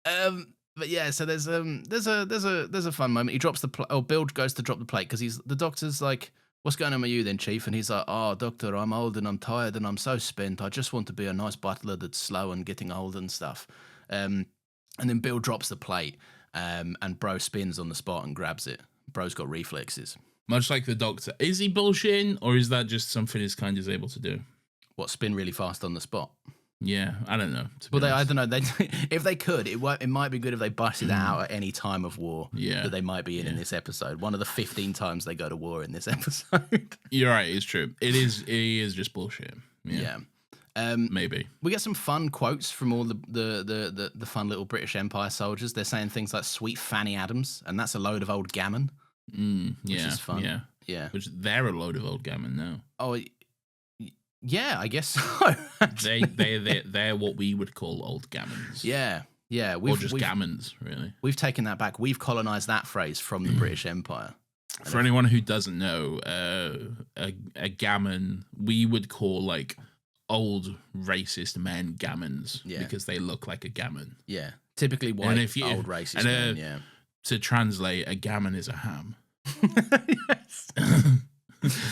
But yeah, so there's a fun moment. He drops the plate. Oh, Bill goes to drop the plate because the doctor's like, "What's going on with you then, Chief?" And he's like, "Oh, Doctor, I'm old and I'm tired and I'm so spent. I just want to be a nice butler that's slow and getting old and stuff." And then Bill drops the plate, and Bro spins on the spot and grabs it. Bro's got reflexes. Much like the Doctor. Is he bullshitting, or is that just something his kind is able to do? What, spin really fast on the spot? Yeah, I don't know. Well, I don't know. If they could, it might be good if they busted that out at any time of war that they might be in this episode. One of the 15 times they go to war in this episode. You're right. It's true. He is just bullshit. Yeah. Maybe we get some fun quotes from all the fun little British Empire soldiers. They're saying things like "Sweet Fanny Adams," and that's a load of old gammon. Which is fun. Yeah. Which they're a load of old gammon now. Oh. Yeah, I guess so. they're what we would call old gammons. Yeah. Or just gammons, really. We've taken that back. We've colonised that phrase from the British Empire. For anyone who doesn't know, a gammon we would call like old racist men gammons because they look like a gammon. Yeah, typically white old racist men. Yeah. To translate, a gammon is a ham. Yes.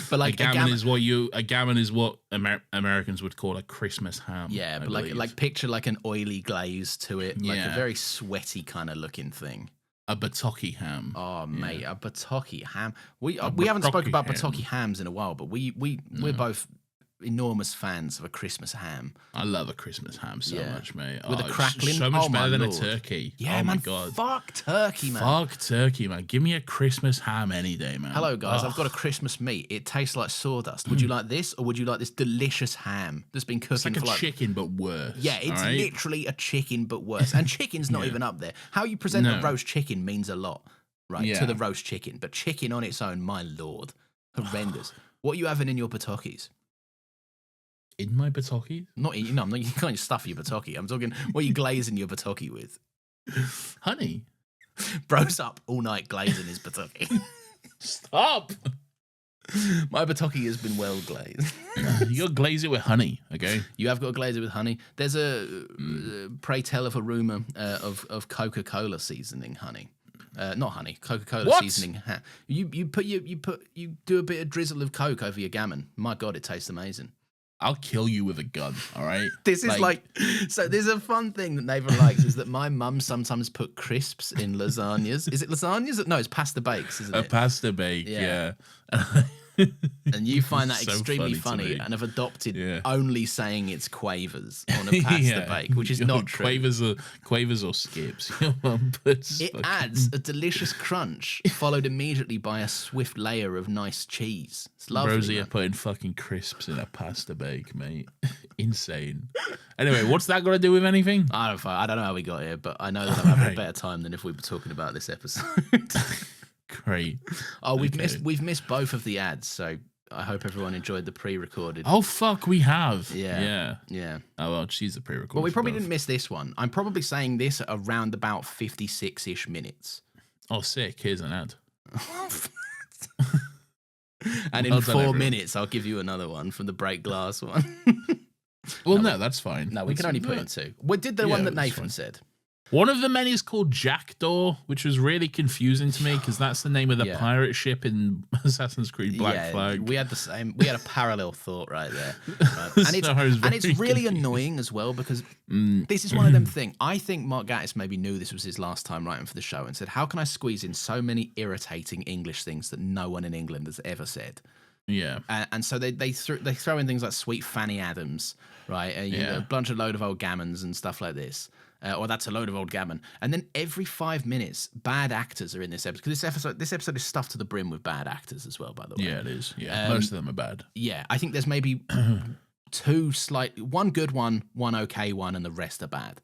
But like a gammon is what Americans would call a Christmas ham. Yeah, but like picture like an oily glaze to it, like a very sweaty kind of looking thing. A Bataki ham. Oh mate, a Bataki ham. We haven't spoken about Bataki hams in a while, but we're both enormous fans of a Christmas ham. I love a Christmas ham so much, mate. With a crackling, so much better than a turkey. Yeah, my man, God. Fuck turkey, man. Fuck turkey, man. Give me a Christmas ham any day, man. Hello, guys. I've got a Christmas meat. It tastes like sawdust. Would you like this, or would you like this delicious ham that's been cooking it's like for a chicken, but worse. Yeah, it's literally a chicken, but worse. And chicken's not even up there. How you present a roast chicken means a lot, right? To the roast chicken, but chicken on its own, my lord, horrendous. What are you having in your Batakis? In my Bataki? You can't stuff your Bataki. I'm talking, what are you glazing your Bataki with? Honey. Bro's up all night glazing his Bataki. Stop! My Bataki has been well glazed. You got to glaze it with honey, okay? You have got to glaze it with honey. There's pray tell of a rumour of Coca-Cola seasoning honey. Not honey, Coca-Cola seasoning. You do a bit of drizzle of Coke over your gammon. My God, it tastes amazing. I'll kill you with a gun, all right? This is so there's a fun thing that Nathan likes is that my mum sometimes put crisps in lasagnas. Is it lasagnas? No, it's pasta bakes, isn't it? A pasta bake, yeah. And you find that extremely funny and have adopted only saying it's quavers on a pasta bake, which is not true. Quavers or skips. It adds a delicious crunch, followed immediately by a swift layer of nice cheese. It's lovely. Rosie are putting fucking crisps in a pasta bake, mate. Insane. Anyway, what's that got to do with anything? I don't know how we got here, but I know that I'm having a better time than if we were talking about this episode. Great. Oh, we've missed both of the ads. So I hope everyone enjoyed the pre-recorded. Oh, fuck, we have. Yeah. Oh, well, she's a pre-recorded. Well, we probably didn't miss this one. I'm probably saying this at around about 56-ish minutes. Oh, sick. Here's an ad. And in 4 minutes, I'll give you another one from the break glass one. Well, no, that's fine. No, we can only put in 2. We did the one that Nathan said. One of the men is called Jackdaw, which was really confusing to me because that's the name of the pirate ship in Assassin's Creed Black Flag. We had the same. We had a parallel thought right there, right? And it's really annoying as well because this is one of them things. I think Mark Gatiss maybe knew this was his last time writing for the show and said, "How can I squeeze in so many irritating English things that no one in England has ever said?" Yeah, and so they throw in things like Sweet Fanny Adams, right? A bunch of load of old gammons and stuff like this. Or that's a load of old gammon. And then every 5 minutes, bad actors are in this episode. Because this episode is stuffed to the brim with bad actors as well, by the way. Yeah, it is. Yeah, most of them are bad. Yeah, I think there's maybe one good one okay one, and the rest are bad.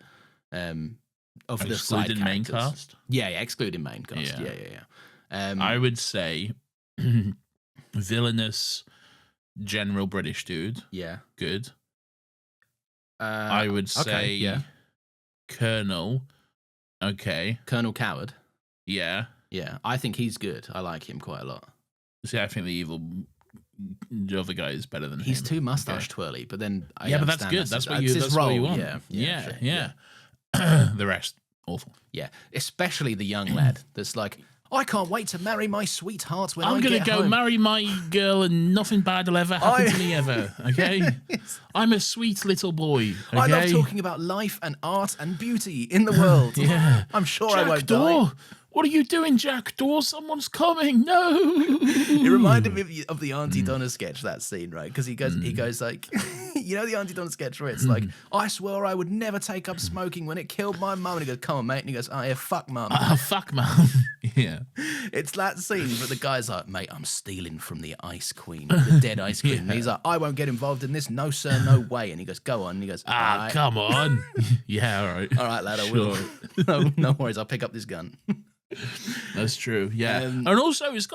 Of the side main characters. cast? Yeah, excluding main cast. Yeah. I would say villainous general British dude. Yeah. Good. I would say Colonel. Okay. Colonel Coward. Yeah. Yeah. I think he's good. I like him quite a lot. See, I think the other guy is better than him. He's too mustache twirly, but then but that's good. That's what you want. Yeah. The rest, awful. Yeah. Especially the young lad that's like, I can't wait to marry my sweetheart when I'm going to go marry my girl and nothing bad will ever happen to me ever, okay? I'm a sweet little boy, okay? I love talking about life and art and beauty in the world. Yeah. I'm sure Jack I won't Daw, die. What are you doing, Jackdaw? Someone's coming. No. It reminded me of the Auntie Donna sketch, that scene, right? Because he goes like, you know the Auntie Donna sketch where it's like, I swore I would never take up smoking when it killed my mum. And he goes, come on, mate. And he goes, oh, yeah, fuck mum. Fuck mum. Yeah. It's that scene, but the guy's like, mate, I'm stealing from the Ice Queen, the dead Ice Queen. And he's like, I won't get involved in this. No, sir, no way. And he goes, go on. And he goes, right. Come on. Yeah, all right. All right, lad, I will. No worries. I'll pick up this gun. That's true. Yeah. And also, there's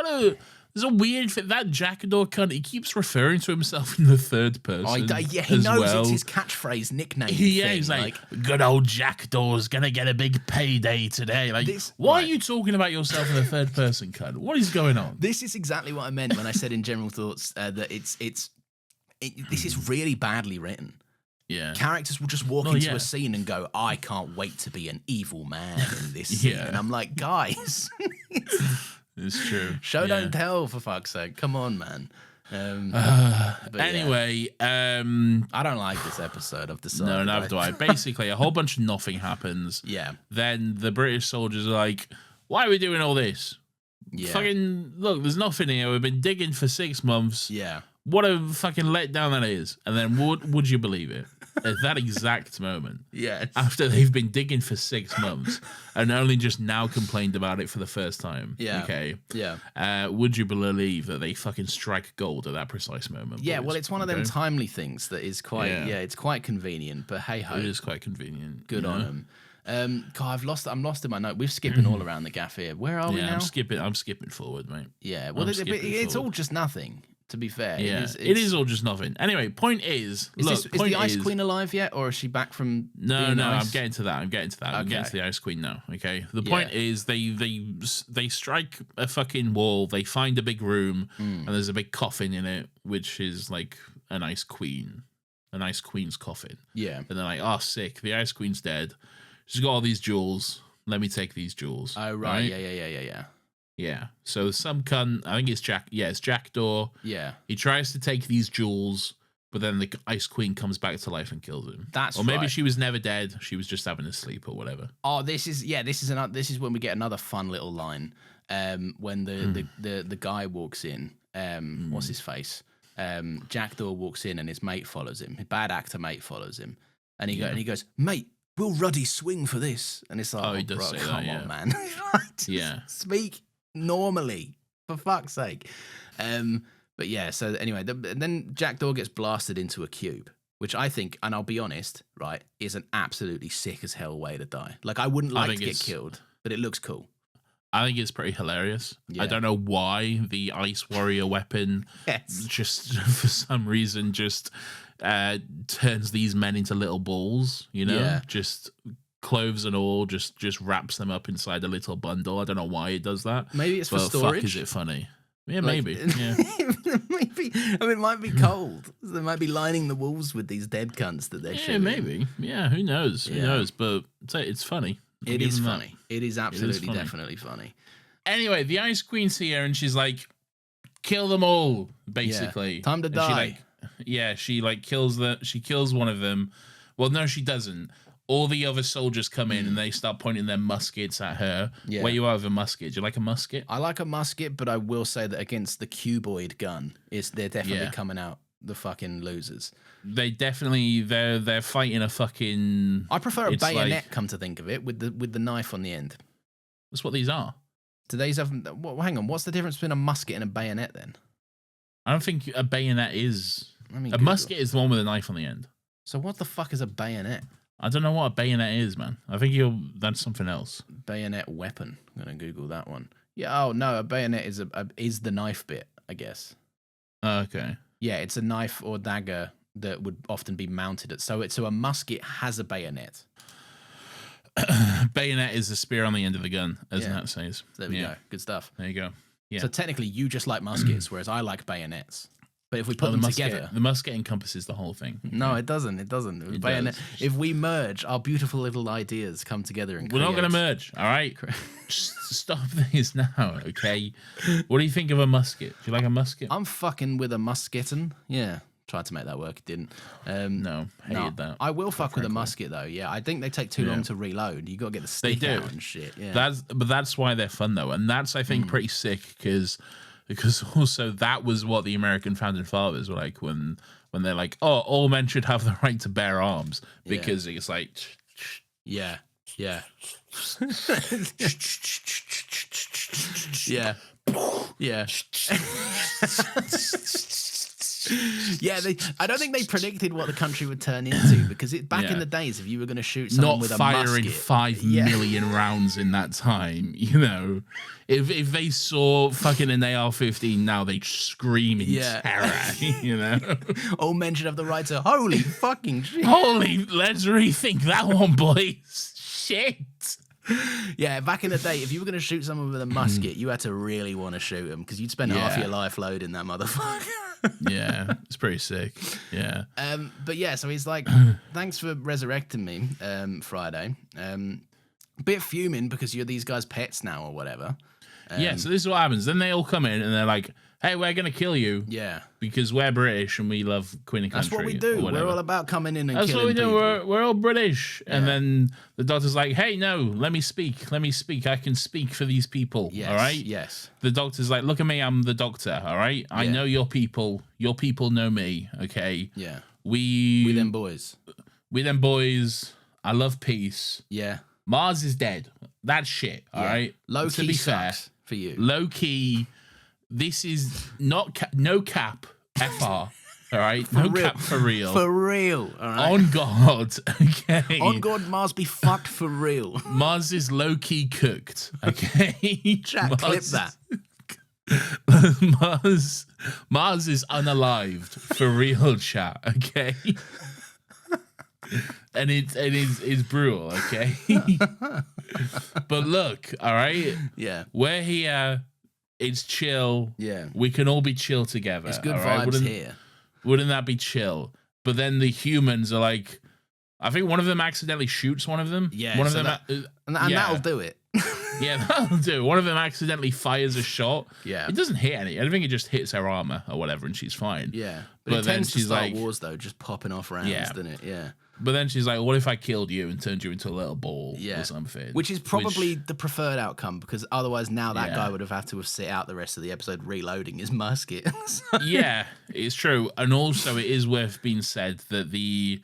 a weird thing. That Jackdaw cunt, he keeps referring to himself in the third person. He knows it's his catchphrase, nickname. He's like, good old Jackdaw's gonna get a big payday today. Like, why are you talking about yourself in the third person, cunt? What is going on? This is exactly what I meant when I said in general thoughts that this is really badly written. Yeah. Characters will just walk into a scene and go, I can't wait to be an evil man in this scene. And I'm like, guys. It's true. Show don't tell, for fuck's sake. Come on, man. Anyway, I don't like this episode of the song. No, neither do I. Basically, a whole bunch of nothing happens. Yeah. Then the British soldiers are like, why are we doing all this? Yeah. Fucking, look, there's nothing here. We've been digging for 6 months. Yeah. What a fucking letdown that is. And then would you believe it? At that exact moment, after they've been digging for 6 months and only just now complained about it for the first time. Yeah. Okay. Yeah. Would you believe that they fucking strike gold at that precise moment? Yeah. Boys? Well, it's one of them timely things that is quite. Yeah. It's quite convenient. But hey ho, it is quite convenient. Good on them. God, I'm lost in my note. We're skipping all around the gaff here. Where are we now? I'm skipping forward, mate. Yeah. Well, it's all just nothing. To be fair, yeah, it is all just nothing. Anyway, point is is the Ice Queen alive yet, or is she back from? No. I'm getting to that. I'm getting to the Ice Queen now. Okay. The point is they strike a fucking wall. They find a big room, and there's a big coffin in it, which is like an Ice Queen's coffin. Yeah. And they're like, oh, sick. The Ice Queen's dead. She's got all these jewels. Let me take these jewels. Oh right. Yeah. Yeah, so some cunt, I think it's Jackdaw. Yeah. He tries to take these jewels, but then the Ice Queen comes back to life and kills him. Or maybe she was never dead, she was just having a sleep or whatever. Oh, this is when we get another fun little line. When the guy walks in, what's his face? Jackdaw walks in and his mate follows him. His bad actor mate follows him. And he goes, mate, will Ruddy swing for this? And it's like, he does say come that, on, man. Speak normally, for fuck's sake. But yeah, so anyway, then Jackdaw gets blasted into a cube, which I think, and I'll be honest, right, is an absolutely sick as hell way to die. Like, I wouldn't like to get killed, but it looks cool. I think it's pretty hilarious. Yeah. I don't know why the Ice Warrior weapon just for some reason just turns these men into little balls, you know? Yeah. Just clothes and all, just wraps them up inside a little bundle. I don't know why it does that. Maybe it's for but storage. Fuck, is it funny? Yeah, Like, maybe. Yeah. maybe. I mean, it might be cold. They might be lining the walls with these dead cunts that they're Yeah, shooting. maybe. Yeah, who knows? Who knows? But it's funny. It is funny. It is absolutely, funny. definitely funny. Anyway, the Ice Queen's here, and she's like, "Kill them all!" Basically, Yeah. Time to And die. She kills one of them. Well, no, she doesn't. All the other soldiers come in and they start pointing their muskets at her. Yeah. Where you are with a musket? Do you like a musket? I like a musket, but I will say that against the cuboid gun, they're definitely coming out the fucking losers. They're fighting a fucking. I prefer a It's bayonet. like- Come to think of it, with the knife on the end. That's what these are. Do these have? Hang on. What's the difference between a musket and a bayonet then? I don't think a bayonet is. I mean, A musket is the one with a knife on the end. So what the fuck is a bayonet? I don't know what a bayonet is, man. I think that's something else. Bayonet weapon. I'm gonna Google that one. Yeah. Oh no, a bayonet is the knife bit, I guess. Okay. Yeah, it's a knife or dagger that would often be mounted at. So a musket has a bayonet. Bayonet is the spear on the end of the gun, as Nat says. So there we go. Good stuff. There you go. Yeah. So technically, you just like muskets, whereas I like bayonets. But if we put them together, the musket encompasses the whole thing. no, it doesn't. It doesn't. It Bayonet. does. If we merge, our beautiful little ideas come together and We're not going to merge, all right? Just stop this now, okay? What do you think of a musket? Do you like a musket? I'm fucking with a musketon. Yeah. Tried to make that work. It didn't. No, hated that. I will fuck with a musket though. Yeah, I think they take too long to reload. You got to get the stick do. out and shit. Yeah. That's why they're fun though, and that's I think pretty sick because also that was what the American founding fathers were like when they're like, oh, all men should have the right to bear arms because it's like, yeah, yeah, yeah, yeah. Yeah, I don't think they predicted what the country would turn into because back in the days, if you were going to shoot someone not with a firing musket, 5 million rounds in that time, you know, if they saw fucking an AR-15 now, they'd scream in terror, you know. All men should have the right to holy fucking shit. Holy, let's rethink that one, boys. Shit. Yeah, back in the day, if you were going to shoot someone with a musket, you had to really want to shoot them because you'd spend half your life loading that motherfucker. Yeah, it's pretty sick. Yeah. But yeah, so he's like, thanks for resurrecting me, Friday. Bit fuming because you're these guys' pets now or whatever. Yeah, so this is what happens. Then they all come in and they're like, hey, we're going to kill you. Yeah. Because we're British and we love Queen and Country. That's what we do. We're all about coming in and That's killing what we do. people. We're all British. Yeah. And then the doctor's like, hey, no, let me speak. Let me speak. I can speak for these people. Yes, all right? Yes. The doctor's like, look at me. I'm the doctor. All right? I know your people. Your people know me. Okay? Yeah. We them boys. We them boys. I love peace. Yeah. Mars is dead. That's shit. All right? Low to key be fair, sucks for you. low key, this is not no cap FR. All right? No real. cap for real. For real. All right. On God. Okay. On God, Mars be fucked for real. Mars is low key cooked. Okay. Chat, clip that. Mars is unalived for real, chat. Okay. And it's brutal, okay? But look, all right? Yeah. We're here. It's chill. Yeah. We can all be chill together. It's good all right? vibes here. Wouldn't that be chill? But then the humans are like, I think one of them accidentally shoots one of them. Yeah. One of so them. and that'll do it. Yeah, that'll do. One of them accidentally fires a shot. Yeah. It doesn't hit any. I think it just hits her armor or whatever, and she's fine. Yeah. But it then tends to she's start like, wars, though, just popping off rounds, doesn't it? Yeah. But then she's like, what if I killed you and turned you into a little ball or something? Which is probably the preferred outcome, because otherwise now that guy would have had to have sit out the rest of the episode reloading his musket. Yeah, it's true. And also it is worth being said that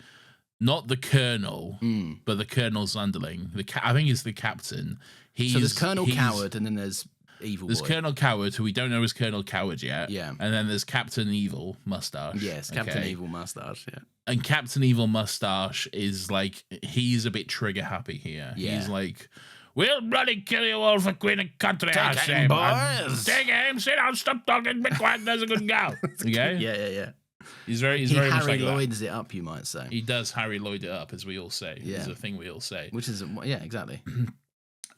not the colonel, but the colonel's underling, I think it's the captain. So there's Colonel Coward and then there's Evil There's Boy. Colonel Coward, who we don't know is Colonel Coward yet. Yeah. And then there's Captain Evil Mustache. Yes, Captain Evil Mustache, yeah. And Captain Evil Mustache is like, he's a bit trigger happy here. Yeah. He's like, We'll bloody kill you all for queen of country. Take aim, boys. Take aim, sit down, stop talking, be quiet, there's a good gal. Okay? Yeah. He's very much Harry like that. Lloyd's it up, you might say. He does Harry Lloyd it up, as we all say. Yeah. It's a thing we all say. Which is, yeah, exactly.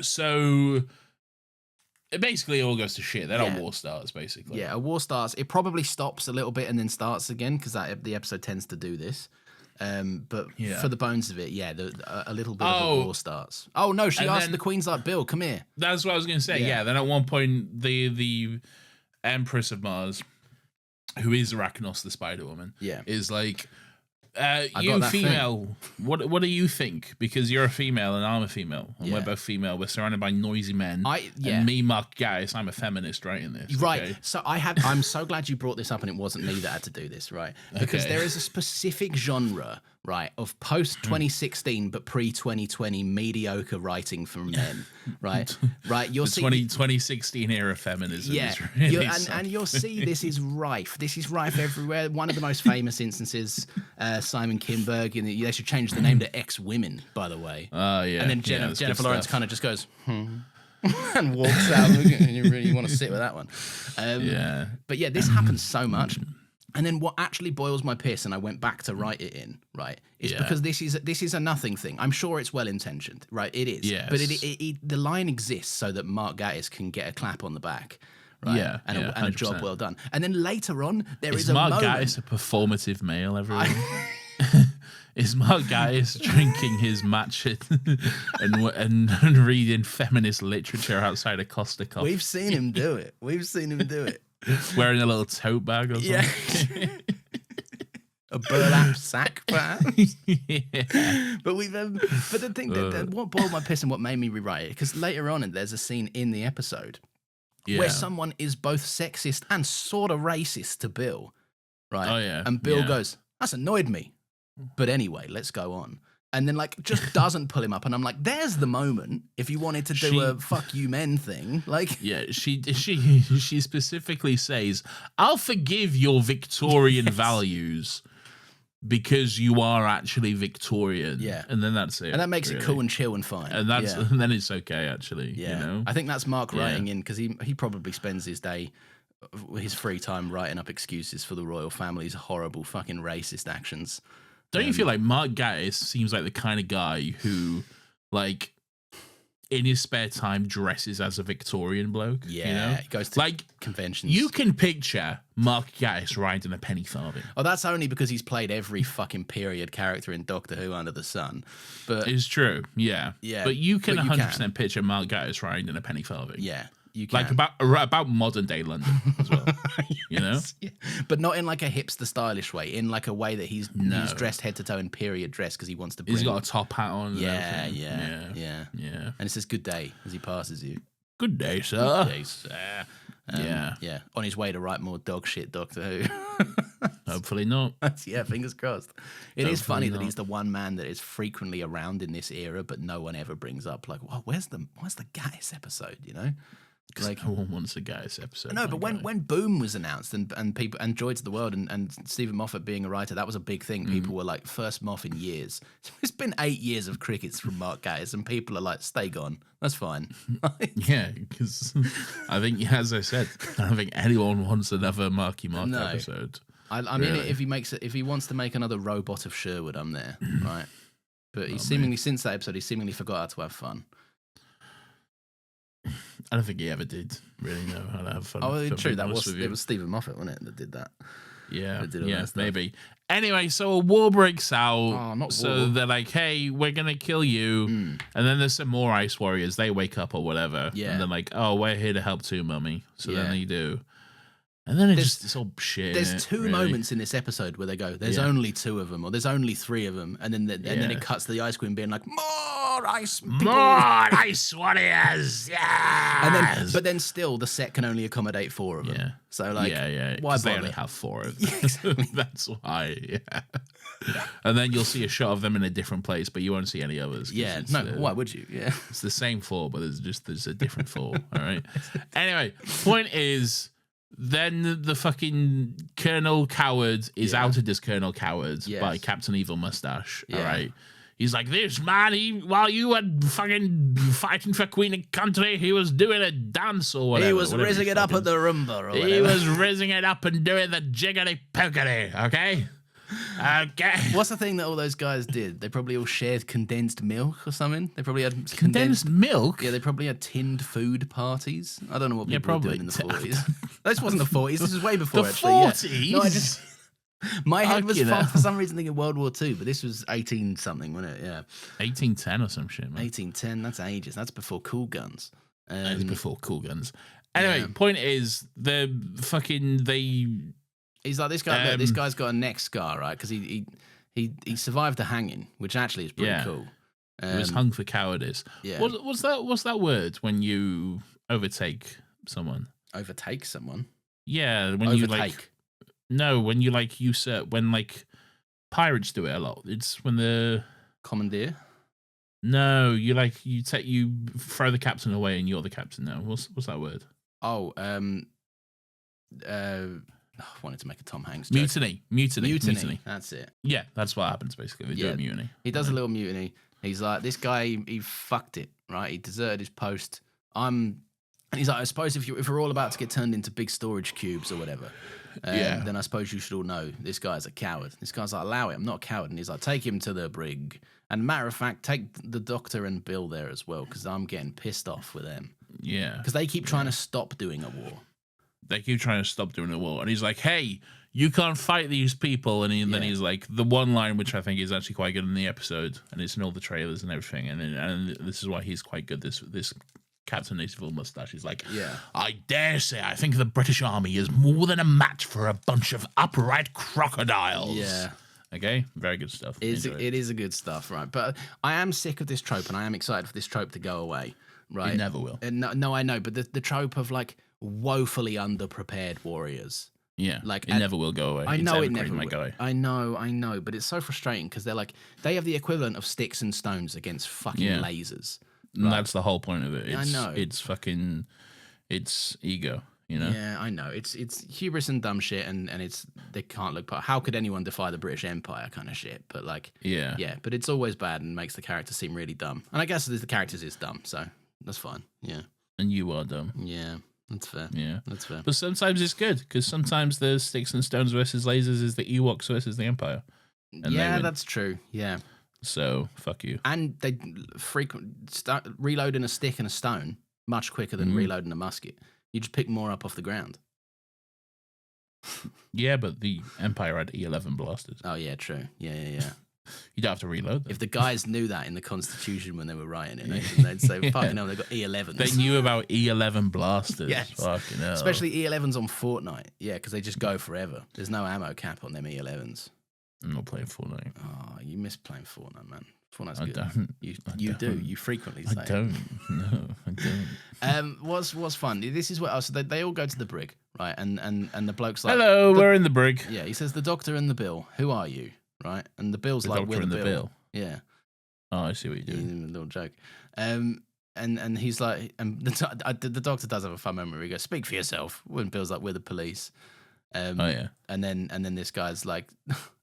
So it basically all goes to shit. Then our war starts, basically. Yeah, a war starts. It probably stops a little bit and then starts again because the episode tends to do this. But for the bones of it, a little bit of a war starts. Oh no, she asked the Queen's like, Bill, come here. That's what I was going to say. Yeah. Then at one point, the Empress of Mars, who is Arachnos, the Spider Woman, is like, you female, what do you think? Because you're a female and I'm a female, and we're both female. We're surrounded by noisy men. And me, Mark Gatiss, I'm a feminist, right? In this, right? Okay? So I'm so glad you brought this up, and it wasn't me that had to do this, right? Because there is a specific genre, right, of post 2016 but pre 2020 mediocre writing from men, right? Right, you'll see 2016 era feminism. Yeah, is really and you'll see this is rife. This is rife everywhere. One of the most famous instances, Simon Kinberg, and they should change the name to X-Women, by the way. Oh yeah, and then Jennifer Lawrence kind of just goes and walks out. And you really want to sit with that one. But yeah, this happens so much. And then what actually boils my piss, and I went back to write it in, right, is because this is a nothing thing. I'm sure it's well intentioned, right? It is. Yes. But the line exists so that Mark Gatiss can get a clap on the back. Right? Yeah, and a job well done. And then later on, is Mark Gatiss a performative male, everyone? Is Mark Gatiss drinking his matcha and reading feminist literature outside of Costa Coffee? We've seen him do it. Wearing a little tote bag or something. Yeah. A burlap sack, perhaps. But the thing that what boiled my piss and what made me rewrite it, because later on there's a scene in the episode where someone is both sexist and sort of racist to Bill, right? Oh yeah. And Bill goes, "That's annoyed me, but anyway, let's go on." And then just doesn't pull him up, and I'm like, "There's the moment. If you wanted to do a fuck you men thing, like." Yeah, she specifically says, "I'll forgive your Victorian values because you are actually Victorian." Yeah, and then that's it, and that makes it cool and chill and fine. And and then it's okay actually. Yeah, you know? I think that's Mark writing in because he probably spends his free time writing up excuses for the royal family's horrible fucking racist actions. Don't you feel like Mark Gatiss seems like the kind of guy who, like, in his spare time dresses as a Victorian bloke? Yeah, you know? he goes to conventions. You can picture Mark Gatiss riding a penny farthing. Oh, that's only because he's played every fucking period character in Doctor Who under the sun. But it's true, yeah. But you can 100% picture Mark Gatiss riding a penny farthing. Yeah. You can. Like about modern day London as well, you know, but not in like a hipster stylish way. In like a way that he's dressed head to toe in period dress because he wants to. He's got a top hat on. Yeah. And it says "Good day" as he passes you. Good day, sir. Good day, sir. Yeah. On his way to write more dog shit Doctor Who. Hopefully not. Fingers crossed. It is funny that he's the one man that is frequently around in this era, but no one ever brings up like, "Well, where's the Gatiss episode?" You know. Like, no one wants a Gatiss episode. No, but when Boom was announced and people and Joy to the World and Stephen Moffat being a writer, that was a big thing. People were like, first Moff in years. It's been 8 years of crickets from Mark Gatiss, and people are like, stay gone. That's fine. Yeah, because I think, as I said, I don't think anyone wants another Marky Mark episode. I mean, if he wants to make another Robot of Sherwood, I'm there, right? But since that episode, he seemingly forgot how to have fun. I don't think he ever did really know how to have fun. Oh, true. It was Stephen Moffat, wasn't it, that did that? Yeah, maybe. Anyway, so a war breaks out. Not so war. They're like, "Hey, we're gonna kill you," and then there's some more Ice Warriors. They wake up or whatever, and they're like, "Oh, we're here to help too, mummy." So then they do. And then it's all shit. There's two moments in this episode where they go, "There's only 2 of them," or "There's only 3 of them," and then it cuts to the Ice Queen being like, "More ice, people. More Ice Warriors, yeah." But then still, the set can only accommodate 4 of them. Yeah. So like, why bother? They only have 4 of them. That's why. Yeah. And then you'll see a shot of them in a different place, but you won't see any others. Yeah. No. Why would you? Yeah. It's the same 4, but there's a different 4. All right. Anyway, point is. Then the fucking Colonel Coward is outed as Colonel Coward by Captain Evil Mustache. All right. He's like, this man, while you were fucking fighting for Queen and Country, he was doing a dance or whatever. He was raising it up at the Roomba or whatever. He was raising it up and doing the jiggly pokey, okay? Okay. What's the thing that all those guys did? They probably all shared condensed milk or something. They probably had Condensed milk? Yeah, they probably had tinned food parties. I don't know what people were doing in the 40s. This wasn't the 40s. This was way before, the actually. 40s? Yeah. No, my head was Fucking hell. for some reason thinking World War II, but this was 18-something, wasn't it? Yeah. 1810 or some shit, man. 1810, that's ages. That's before cool guns. That is before cool guns. Anyway, point is, they He's like, this guy. This guy's got a neck scar, right? Because he survived the hanging, which actually is pretty cool. He was hung for cowardice. Yeah. What's that word when you overtake someone? Overtake someone? Yeah, when Overtake. you like. No, when you like usurp. When like pirates do it a lot. It's when the Commandeer? No, you throw the captain away and you're the captain now. What's that word? Oh, I wanted to make a Tom Hanks joke. Mutiny. That's it. Yeah, that's what happens basically. They do a mutiny. He does a little mutiny. He's like, this guy, he fucked it, right? He deserted his post. And he's like, I suppose if we're all about to get turned into big storage cubes or whatever, then I suppose you should all know this guy's a coward. This guy's like, allow it, I'm not a coward. And he's like, take him to the brig. And matter of fact, take the doctor and Bill there as well, because I'm getting pissed off with them. Yeah. Because they keep trying to stop doing a war. They keep trying to stop doing the war. And he's like, hey, you can't fight these people. And then he's like, the one line, which I think is actually quite good in the episode, and it's in all the trailers and everything. And this is why he's quite good, this Captain Nativille mustache. He's like, I dare say, I think the British Army is more than a match for a bunch of upright crocodiles. Yeah. Okay, very good stuff. It is a good stuff, right? But I am sick of this trope, and I am excited for this trope to go away, right? It never will. No, I know, but the trope of like woefully underprepared warriors. Yeah, like it never will go away. I know it never will. Go away. I know, but it's so frustrating because they have the equivalent of sticks and stones against fucking lasers. Right? And that's the whole point of it. I know. It's ego. You know? Yeah, I know. It's hubris and dumb shit, and they can't look past. How could anyone defy the British Empire kind of shit? But like, but it's always bad and makes the character seem really dumb. And I guess the characters is dumb, so that's fine. Yeah. And you are dumb. Yeah, that's fair. Yeah, that's fair. But sometimes it's good because sometimes the sticks and stones versus lasers is the Ewoks versus the Empire. And that's true. Yeah. So fuck you. And they start reloading a stick and a stone much quicker than reloading a musket. You just pick more up off the ground. Yeah, but the Empire had E11 blasters. Oh, yeah, true. Yeah. You don't have to reload them. If the guys knew that in the Constitution when they were writing it, they'd say, fucking hell, they've got E11s. They knew about E11 blasters. Yes. Fucking hell. Especially E11s on Fortnite. Yeah, because they just go forever. There's no ammo cap on them E11s. I'm not playing Fortnite. Oh, you miss playing Fortnite, man. Fortnite's good. Don't. You do. You frequently say. I don't. No, I don't. What's fun? This is what. So they all go to the brig, right? And the bloke's like, hello, we're in the brig. Yeah, he says the doctor and the Bill. Who are you? Right? And the Bill's like, we're the Bill. Yeah. Oh, I see what you're doing. A little joke. And he's like, and the doctor does have a fun moment where he goes, speak for yourself. When Bill's like, we're the police. And then this guy's like,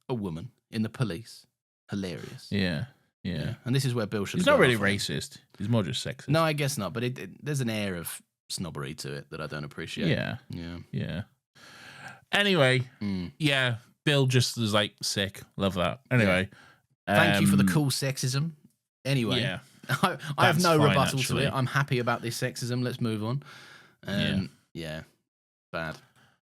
a woman in the police. Hilarious. Yeah. And this is where Bill should. He's not really racist. He's more just sexist. No, I guess not. But there's an air of snobbery to it that I don't appreciate. Yeah. Anyway, Bill just is like sick. Love that. Anyway, thank you for the cool sexism. Anyway, I have no rebuttal to it. I'm happy about this sexism. Let's move on.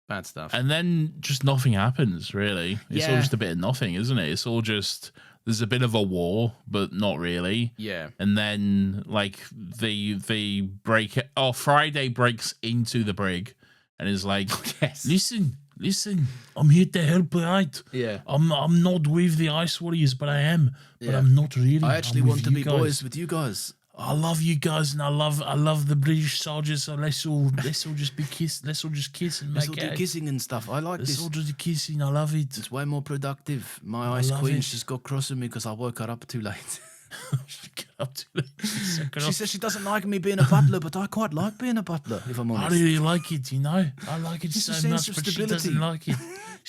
Bad stuff. And then just nothing happens. Really, it's all just a bit of nothing, isn't it? It's all just. There's a bit of a war, but not really. Yeah. And then, like, they break it. Oh, Friday breaks into the brig and is like, listen, I'm here to help out. Yeah. I'm not with the Ice Warriors, but I am. But I'm not really. I actually want to be boys with you guys. I love you guys, and I love the British soldiers. So let's all just be kiss. Let's all just kiss and let's all do kissing and stuff. I like this. Let's all do the kissing. I love it. It's way more productive. My Ice Queen, she's got cross with me because I woke her up too late. She says she doesn't like me being a butler, but I quite like being a butler, if I'm honest. I really like it, you know. I like it it's so much, but she doesn't like it.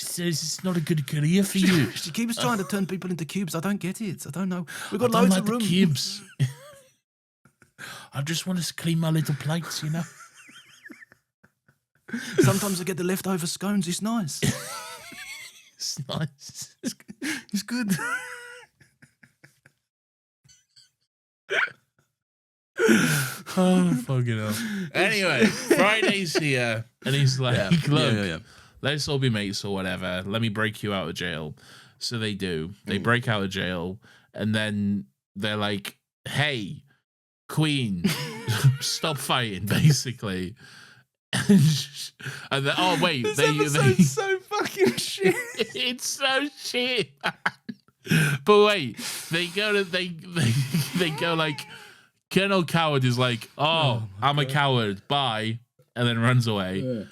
She says it's not a good career for you. She keeps trying to turn people into cubes. I don't get it. I don't know. We've got I don't loads like of the room. cubes. I just want to clean my little plates, you know. Sometimes I get the leftover scones. It's nice. It's nice. It's good. Oh, fucking hell. Anyway, Friday's here, and he's like, look, let's all be mates or whatever. Let me break you out of jail. So they do. They break out of jail, and then they're like, hey, Queen, stop fighting, basically. And then, oh, wait. This episode's so fucking shit. It's so shit. But wait, they go like, Colonel Coward is like, oh I'm a coward, bye, and then runs away. Yeah.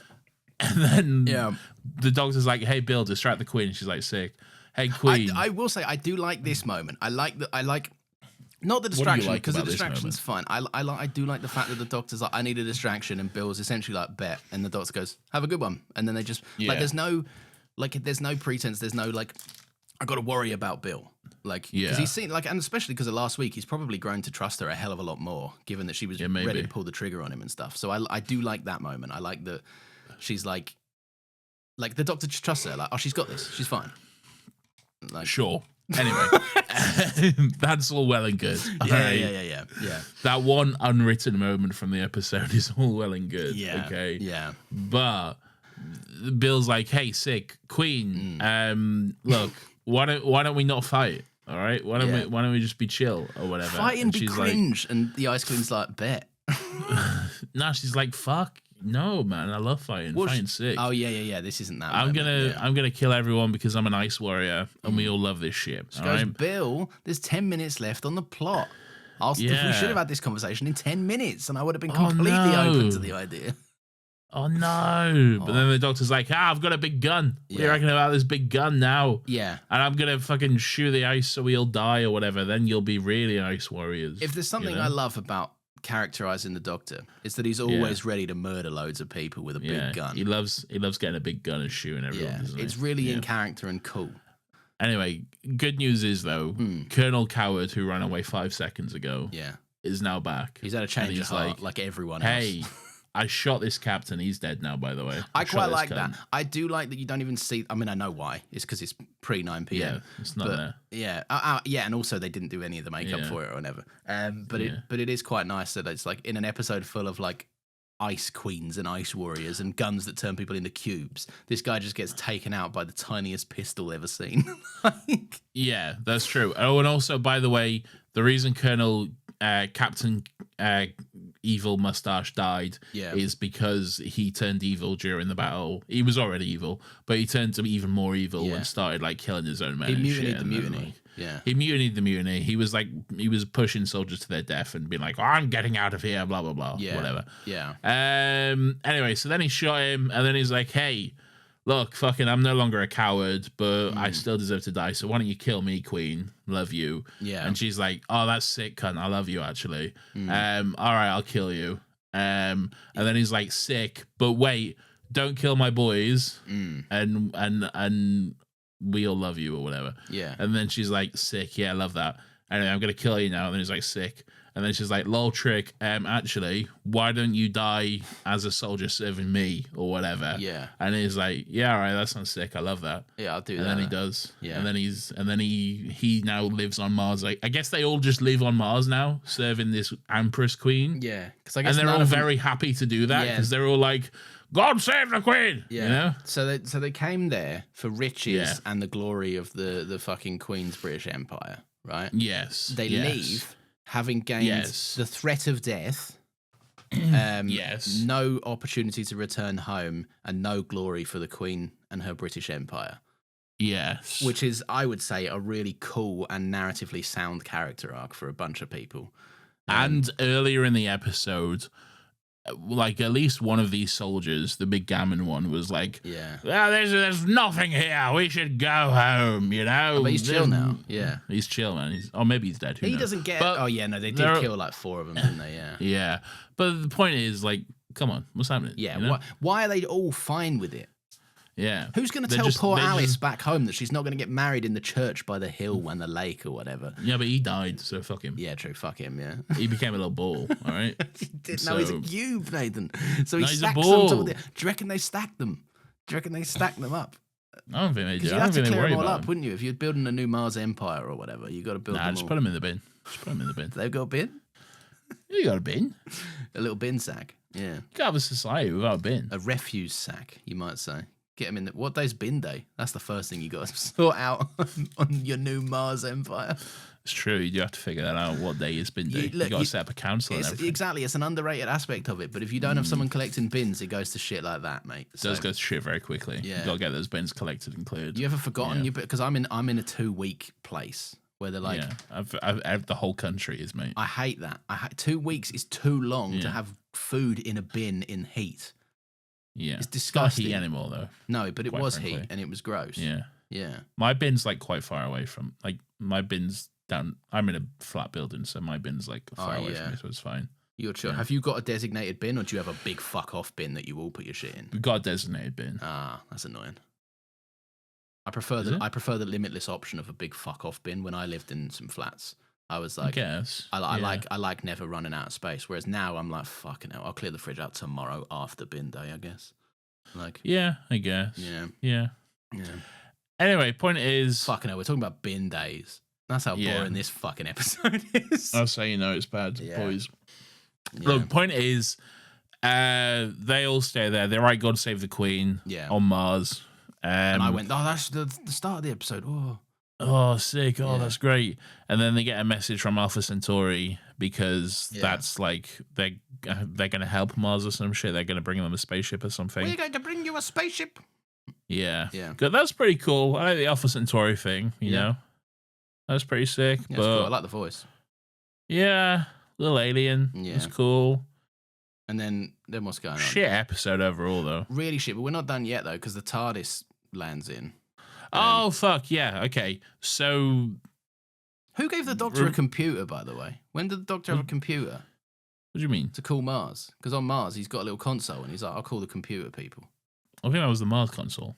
And then the doctor's like, hey, Bill, distract the Queen. She's like, sick. Hey, Queen. I will say, I do like this moment. I like not the distraction, because the distraction's fine. I do like the fact that the doctor's like, I need a distraction, and Bill's essentially like, bet, and the doctor goes, have a good one, and then they just like, there's no pretense, there's no like, I got to worry about Bill, like, because he's seen like, and especially because of last week, he's probably grown to trust her a hell of a lot more, given that she was ready to pull the trigger on him and stuff. So I do like that moment. I like that she's like the doctor just trusts her, like, oh, she's got this, she's fine. Like, sure. Anyway, that's all well and good. Yeah. That one unwritten moment from the episode is all well and good. Yeah. Okay. Yeah. But Bill's like, hey, sick Queen. Look, why don't we not fight? All right. Why don't we just be chill or whatever? Fight and be cringe. Like, and the Ice Queen's like, bet. No, she's like, fuck. No, man, I love fighting. Fighting's sick. Oh yeah. This isn't that. I'm gonna kill everyone because I'm an ice warrior, and we all love this shit. She goes, right? Bill, there's 10 minutes left on the plot. We should have had this conversation in 10 minutes, and I would have been completely open to the idea. Oh no! But then the doctor's like, I've got a big gun. What do you reckon about this big gun now? Yeah. And I'm gonna fucking shoot the ice so we all die or whatever. Then you'll be really ice warriors. If there's something I love about characterizing the doctor, is that he's always ready to murder loads of people with a big gun. He loves getting a big gun and shooting everyone. Yeah, it's really in character and cool. Anyway, good news is though, Colonel Coward, who ran away 5 seconds ago, is now back. He's had a change of heart, like everyone else. Hey, I shot this captain. He's dead now, by the way. I quite like that. I do like that you don't even see... I mean, I know why. It's because it's pre-9 p.m. Yeah, it's not there. Yeah. And also they didn't do any of the makeup for it or whatever. But it is quite nice that it's like in an episode full of like ice queens and ice warriors and guns that turn people into cubes, this guy just gets taken out by the tiniest pistol ever seen. Yeah, that's true. Oh, and also, by the way, the reason Captain Evil Mustache died is because he turned evil during the battle. He was already evil, but he turned to be even more evil and started like killing his own men. He mutinied the mutiny. He mutinied the mutiny. He was pushing soldiers to their death and being like, oh, I'm getting out of here, blah blah blah, whatever. Yeah. Anyway, so then he shot him, and then he's like, hey, look, fucking, I'm no longer a coward, but I still deserve to die. So why don't you kill me, Queen? Love you. Yeah. And she's like, oh, that's sick, cunt. I love you, actually. All right, I'll kill you. And then he's like, sick, but wait, don't kill my boys. And we all love you or whatever. Yeah. And then she's like, sick. Yeah, I love that. Anyway, I'm going to kill you now. And then he's like, sick. And then she's like, lol, trick. Actually, why don't you die as a soldier serving me or whatever? Yeah. And he's like, yeah, all right, that sounds sick. I love that. Yeah, I'll do that. And then he does. Yeah. And then he now lives on Mars. Like, I guess they all just live on Mars now, serving this Empress Queen. Yeah. Because I guess they're all very happy to do that because they're all like, God save the Queen. Yeah. You know? So they came there for riches and the glory of the fucking Queen's British Empire, right? Yes. They leave having gained the threat of death, no opportunity to return home, and no glory for the Queen and her British Empire. Yes. Which is, I would say, a really cool and narratively sound character arc for a bunch of people. And earlier in the episode, like at least one of these soldiers, the big gammon one, was like, there's nothing here. We should go home, you know? Oh, but he's chill now. Yeah. He's chill, man. Maybe he's dead. Who knows? Doesn't get... they did kill like 4 of them, didn't they? Yeah. Yeah. But the point is, like, come on, what's happening? Yeah. You know? Why are they all fine with it? Yeah. Who's going to tell poor Alice back home that she's not going to get married in the church by the hill and the lake or whatever? Yeah, but he died, so fuck him. Yeah, true. Fuck him, yeah. He became a little ball, all right? No, he's a cube, Nathan. So he he's stacks a ball. them. Do you reckon they stack them? Do you reckon they stack them up? I don't think they do. You'd have to clear them all up, wouldn't you? If you're building a new Mars empire or whatever, you got to build them all. Just put them in the bin. Just put them in the bin. They've got a bin? You got a bin? A little bin sack, yeah. You can't have a society without a bin. A refuse sack, you might say. Get them in the... What day's bin day? That's the first thing you got to sort out on your new Mars empire. It's true. You do have to figure that out. What day is bin day? You got to set up a council and everything. Exactly. It's an underrated aspect of it. But if you don't have someone collecting bins, it goes to shit like that, mate. It does go to shit very quickly. Yeah. You got to get those bins collected and cleared. You ever forgotten? Because I'm in a 2-week place where they're like... Yeah, I've the whole country is, mate. I hate that. 2 weeks is too long to have food in a bin in heat. Yeah. It's disgusting. It's not heat anymore, though. No, but it was heat and it was gross. Yeah. Yeah. My bin's like quite far away from, like, my bin's down. I'm in a flat building, so my bin's like far away from me, so it's fine. You're chill. Have you got a designated bin or do you have a big fuck off bin that you all put your shit in? We've got a designated bin. Ah, that's annoying. I prefer the limitless option of a big fuck off bin. When I lived in some flats, I was like, I like never running out of space. Whereas now I'm like, fucking hell, I'll clear the fridge out tomorrow after bin day, I guess. Like, yeah, I guess. Yeah. Anyway, point is, fucking hell, we're talking about bin days. That's how boring this fucking episode is. I'll say, it's bad, boys. Yeah. Look, point is, they all stay there. They write God Save the Queen on Mars. And I went, that's the start of the episode. Oh, sick. Oh, that's great. And then they get a message from Alpha Centauri because that's like, they're going to help Mars or some shit. They're going to bring them a spaceship or something. We're going to bring you a spaceship. Yeah. Good. That's pretty cool. I like the Alpha Centauri thing, you know? That's pretty sick. Yeah, but cool. I like the voice. Yeah. Little alien. Yeah. It's cool. And then what's going on? Shit episode overall, though. Really shit. But we're not done yet, though, because the TARDIS lands in. Oh, fuck. Yeah. Okay. So. Who gave the Doctor a computer, by the way? When did the Doctor have a computer? What do you mean? To call Mars. Because on Mars, he's got a little console, and he's like, I'll call the computer people. I think that was the Mars console.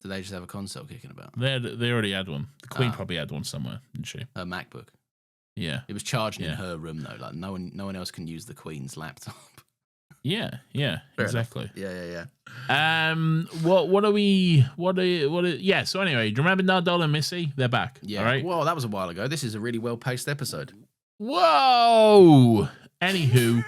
Did they just have a console kicking about? They already had one. The Queen probably had one somewhere, didn't she? Her MacBook. Yeah. It was charging in her room, though. Like, no one else can use the Queen's laptop. Yeah, exactly. Yeah. Yeah, so anyway, do you remember Nardole and Missy? They're back. Yeah. All right. Well, that was a while ago. This is a really well-paced episode. Whoa! Anywho,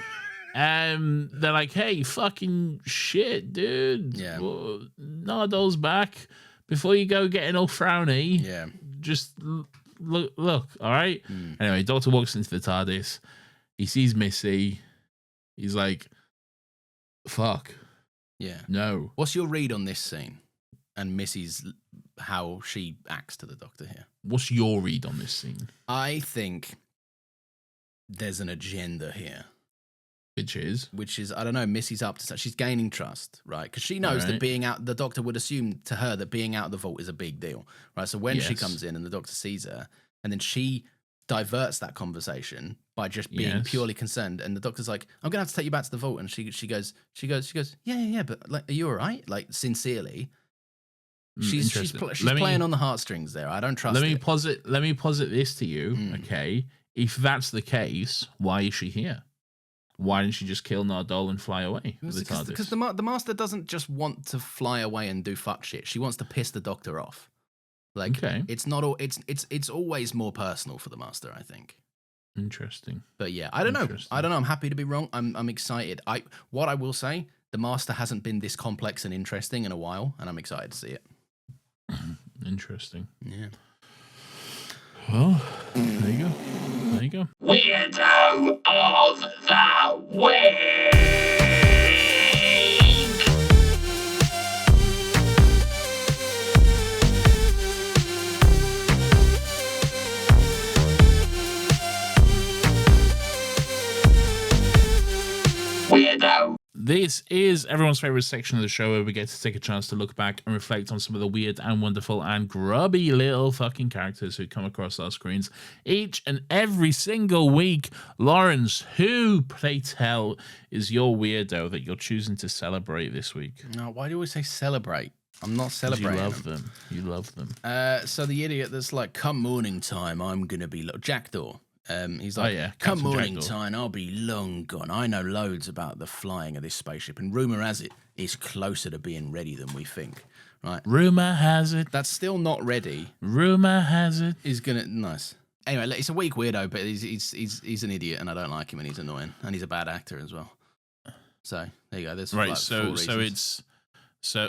they're like, hey, fucking shit, dude. Yeah. Nardole's back. Before you go getting all frowny, just look, all right? Anyway, Doctor walks into the TARDIS. He sees Missy. He's like, fuck. Yeah. No. What's your read on this scene and Missy's, how she acts to the Doctor here? What's your read on this scene? I think there's an agenda here. Which is, I don't know, Missy's up to, she's gaining trust, right? Because she knows that being out, the Doctor would assume to her that being out of the vault is a big deal, right? So when she comes in and the Doctor sees her, and then she diverts that conversation by just being purely concerned, and the Doctor's like, I'm gonna have to take you back to the vault, and she goes, yeah, but like, are you all right? Like, sincerely. She's playing on the heartstrings there. I don't trust Let me posit this to you, okay? If that's the case, why is she here? Why didn't she just kill Nardole and fly away? Because the Master doesn't just want to fly away and do fuck shit. She wants to piss the Doctor off. Like, it's not all. It's always more personal for the Master, I think. Interesting. But yeah, I don't know. I'm happy to be wrong. I'm excited. What I will say, the Master hasn't been this complex and interesting in a while, and I'm excited to see it. Interesting. Yeah. Well, there you go. Weirdo of the Week! Weirdo. This is everyone's favorite section of the show where we get to take a chance to look back and reflect on some of the weird and wonderful and grubby little fucking characters who come across our screens each and every single week. Lawrence, who, pray tell, is your weirdo that you're choosing to celebrate this week? No, why do you always say celebrate? I'm not celebrating. You love them. You love them. So the idiot that's like, come morning time, I'm gonna be Jackdaw. He's like, come Captain morning Jackdaw. time, I'll be long gone. I know loads about the flying of this spaceship, and rumor has it it's closer to being ready than we think. Right? Rumor has it. That's still not ready. Rumor has it. He's gonna nice. Anyway, it's a weak weirdo, but he's an idiot, and I don't like him, and he's annoying, and he's a bad actor as well. So there you go. There's Right. like So 4 so reasons. it's so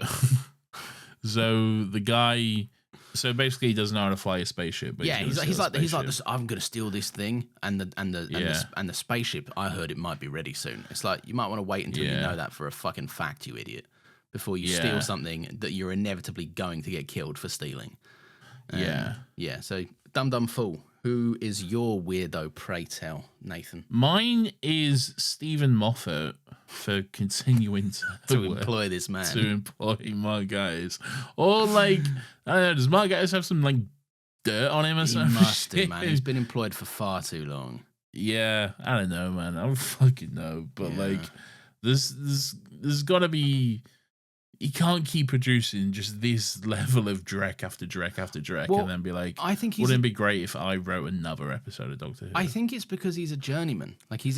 so the guy. So basically, he doesn't know how to fly a spaceship. But yeah, he's like spaceship. this, I'm gonna steal this thing, and the spaceship. I heard it might be ready soon. It's like you might want to wait until you know that for a fucking fact, you idiot, before you steal something that you're inevitably going to get killed for stealing. Yeah. So dumb fool. Who is your weirdo? Pray tell, Nathan. Mine is Stephen Moffat for continuing To employ this man. to employ Mark Gatiss. Or like, I don't know, does Mark Gatiss have some like dirt on him or He something? must have, man. He's been employed for far too long. Yeah, I don't know, man. I don't fucking know. But like, there's gotta be. You can't keep producing just this level of dreck after dreck after dreck, Well, and then be like, I think wouldn't it be great if I wrote another episode of Doctor Who? I think it's because he's a journeyman. Like he's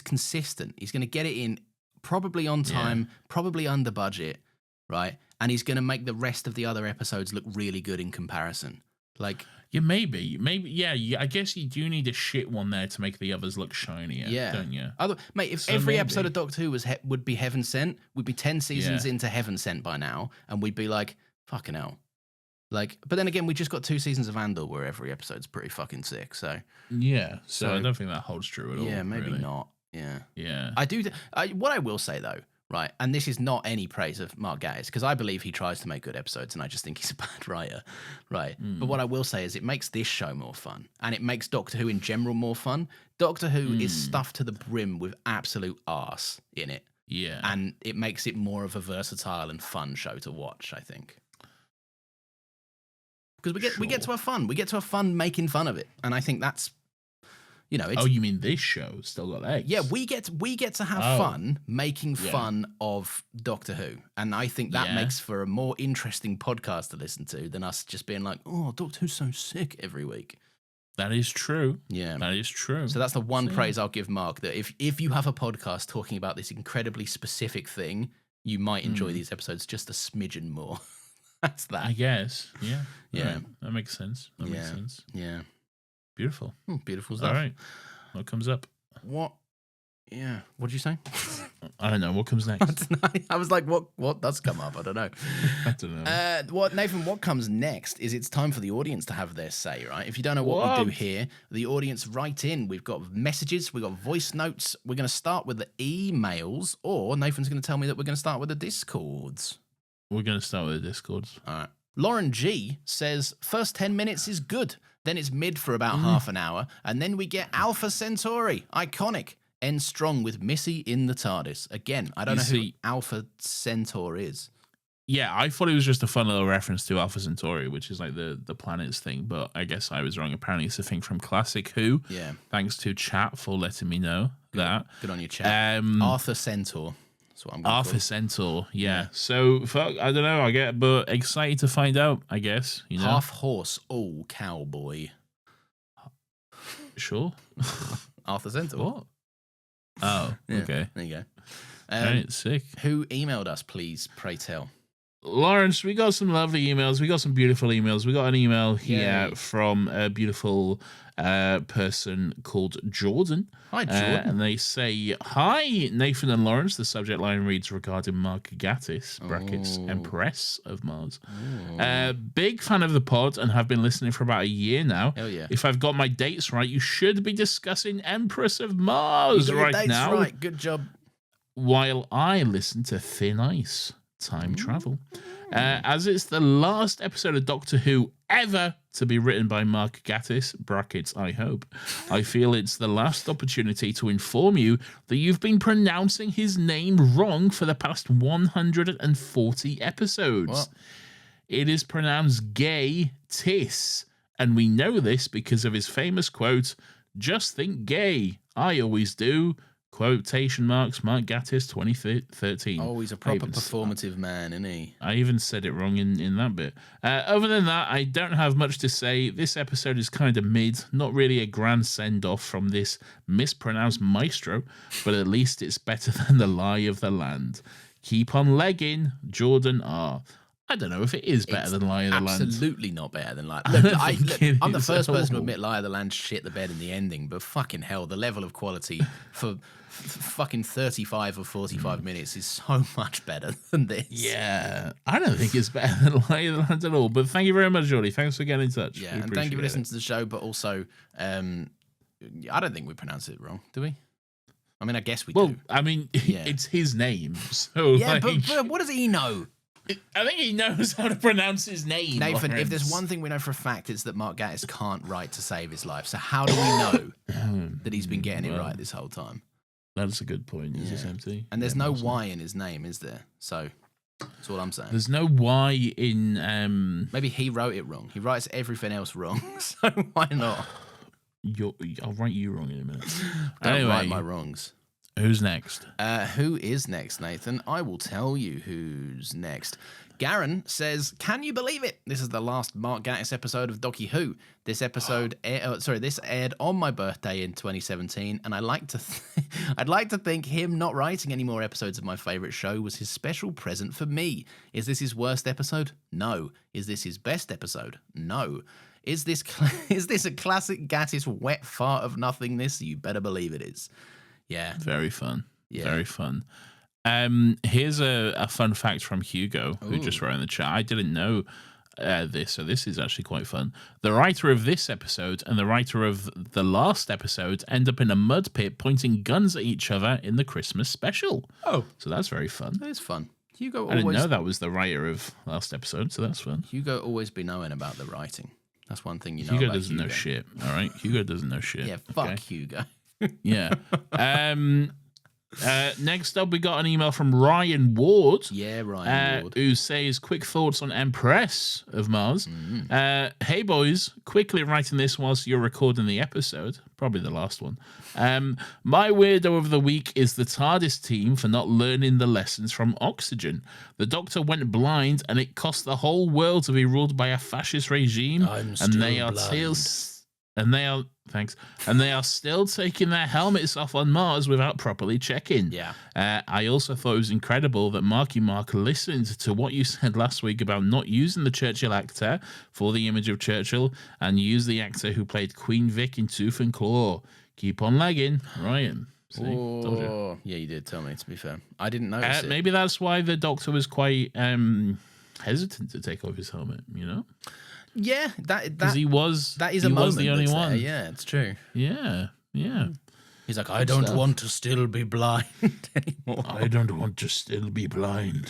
consistent. He's going to get it in probably on time, probably under budget, right? And he's going to make the rest of the other episodes look really good in comparison. Like, yeah, maybe, yeah. I guess you do need a shit one there to make the others look shinier, don't you? Mate, if So every maybe. episode of Doctor Who would be Heaven Sent, we'd be 10 seasons into Heaven Sent by now, and we'd be like, fucking hell. Like, but then again, we just got 2 seasons of Andor where every episode's pretty fucking sick. So Yeah, so So- I don't think that holds true at all. yeah, maybe really. not. Yeah. Yeah, I do. What I will say though, right, and this is not any praise of Mark Gatiss, because I believe he tries to make good episodes, and I just think he's a bad writer, right? But what I will say is, it makes this show more fun, and it makes Doctor Who in general more fun. Doctor Who is stuffed to the brim with absolute arse in it, yeah. and it makes it more of a versatile and fun show to watch, I think. Because we get to have fun. We get to have fun making fun of it, and I think that's, it's, Oh, you mean this show still got legs? yeah, we get to have fun making fun of Doctor Who, and I think that makes for a more interesting podcast to listen to than us just being like, "Oh, Doctor Who's so sick" every week. That is true. Yeah, That is true. so that's the one praise I'll give Mark. That if you have a podcast talking about this incredibly specific thing, you might enjoy these episodes just a smidgen more. That's that. I guess. Yeah. Yeah. Right. That makes sense. That makes sense. Yeah. Beautiful. Beautiful stuff. All right. What comes up? What? Yeah. What did you say? I don't know. What comes next? I was like, what does come up? I don't know. I don't know. Nathan, what comes next is it's time for the audience to have their say, right? If you don't know what we do here, the audience write in. We've got messages, we've got voice notes. We're going to start with the emails, or Nathan's going to tell me that we're going to start with the Discords. We're going to start with the Discords. All right. Lauren G says, first 10 minutes is good. Then it's mid for about half an hour. And then we get Alpha Centauri. Iconic. End strong with Missy in the TARDIS. Again, I don't know who Alpha Centaur is. Yeah, I thought it was just a fun little reference to Alpha Centauri, which is like the planets thing. But I guess I was wrong. Apparently, it's a thing from Classic Who. Yeah. Thanks to chat for letting me know that. Good on your chat. Arthur Centaur. That's what I'm going Arthur for. Centaur, yeah. So, fuck, I don't know, but excited to find out, I guess. You know? Half horse, all cowboy. Sure. Arthur Centaur. What? Oh, Yeah, okay. There you go. Right, sick. Who emailed us, please? Pray tell. Lawrence, we got some lovely emails. We got some beautiful emails. We got an email here Yay. from a beautiful person called Jordan. Hi, Jordan. And they say, hi, Nathan and Lawrence. The subject line reads regarding Mark Gatiss, brackets, Empress of Mars. Big fan of the pod and have been listening for about a year now. Hell yeah. If I've got my dates right, you should be discussing Empress of Mars You got your right dates now. right. Good job. While I listen to Thin Ice. Time travel. As it's the last episode of Doctor Who ever to be written by Mark Gatiss, brackets, I hope, I feel it's the last opportunity to inform you that you've been pronouncing his name wrong for the past 140 episodes. What? It is pronounced Gay Tiss, and we know this because of his famous quote, "Just think gay. I always do. Quotation marks, Mark Gatiss 2013. Oh, he's a proper performative man, isn't he? I even said it wrong in that bit. Other than that, I don't have much to say. This episode is kind of mid, not really a grand send-off from this mispronounced maestro, but at least it's better than The Lie of the Land. Keep on legging, Jordan R. I don't know if it is better than Lie of the Land. Absolutely not better than Lie. Look, I'm the first person to admit Lie of the Land shit the bed in the ending, but fucking hell, the level of quality for fucking 35 or 45 minutes is so much better than this. Yeah, I don't think it's better than Lie of the Land at all, but thank you very much, Jordy. Thanks for getting in touch. Yeah, and thank you for listening to the show, but also, I don't think we pronounce it wrong, do we? I mean, I guess we do. Well, I mean, it's his name, so yeah, but what does he know? I think he knows how to pronounce his name. Nathan, if there's one thing we know for a fact, it's that Mark Gatiss can't write to save his life. So how do we know that he's been getting it right this whole time? That's a good point. Is this empty? And there's no Y in his name, is there? So that's all I'm saying. There's no Y in... Maybe he wrote it wrong. He writes everything else wrong, so why not? I'll write you wrong in a minute. Don't write my wrongs. Who's next? Who is next, Nathan? I will tell you who's next. Garen says, "Can you believe it? This is the last Mark Gatiss episode of Docky Who. This episode, this aired on my birthday in 2017, and I'd like to think him not writing any more episodes of my favorite show was his special present for me. Is this his worst episode? No. Is this his best episode? No. Is this a classic Gatiss wet fart of nothingness? You better believe it is." Yeah. Very fun. Yeah. Very fun. Here's a fun fact from Hugo, who just wrote in the chat. I didn't know this, so this is actually quite fun. The writer of this episode and the writer of the last episode end up in a mud pit pointing guns at each other in the Christmas special. Oh. So that's very fun. That is fun. Hugo I didn't know that was the writer of last episode, so that's fun. Hugo always be knowing about the writing. That's one thing you know Hugo about doesn't know shit, all right? Hugo doesn't know shit. Yeah, fuck Hugo. Yeah. Next up, we got an email from Ryan Ward. Yeah, Ryan Ward. Who says, quick thoughts on Empress of Mars. Hey, boys, quickly writing this whilst you're recording the episode. Probably the last one. My weirdo of the week is the TARDIS team for not learning the lessons from Oxygen. The Doctor went blind, and it cost the whole world to be ruled by a fascist regime. And they are still taking their helmets off on Mars without properly checking. Yeah. I also thought it was incredible that Marky Mark listened to what you said last week about not using the Churchill actor for the image of Churchill and use the actor who played Queen Vic in Tooth and Claw. Keep on legging, Ryan. See, told you. Yeah, you did tell me, to be fair. I didn't notice it. Maybe that's why the Doctor was quite hesitant to take off his helmet, you know? Yeah, that is a moment. The only one. Yeah, it's true. Yeah. He's like, I don't want to still be blind anymore. I don't want to still be blind.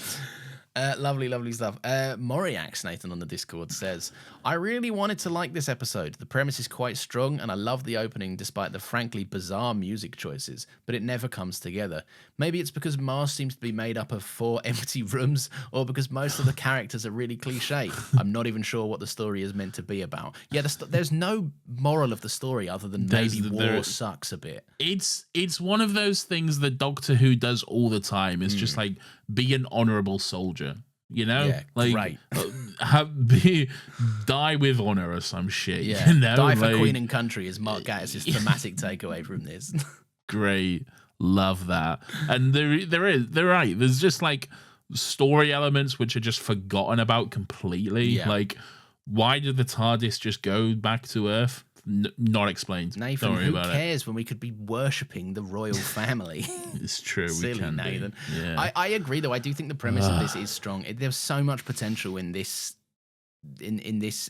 Lovely stuff. Moriax, Nathan on the Discord says, I really wanted to like this episode. The premise is quite strong, and I love the opening despite the frankly bizarre music choices, but it never comes together. Maybe it's because Mars seems to be made up of 4 empty rooms, or because most of the characters are really cliche. I'm not even sure what the story is meant to be about. Yeah, there's no moral of the story other than maybe war sucks a bit. It's one of those things that Doctor Who does all the time. It's just like, be an honorable soldier, you know? Yeah, like, right. Die with honor or some shit. Yeah, you know? Die for Queen and Country is Mark Gatiss' thematic takeaway from this. Great. Love that. And they're right. There's just like story elements which are just forgotten about completely. Yeah. Like, why did the TARDIS just go back to Earth? Not explained. Nathan, who cares when we could be worshipping the royal family? It's true. Silly, we can Nathan. Yeah. I agree, though. I do think the premise of this is strong. There's so much potential in this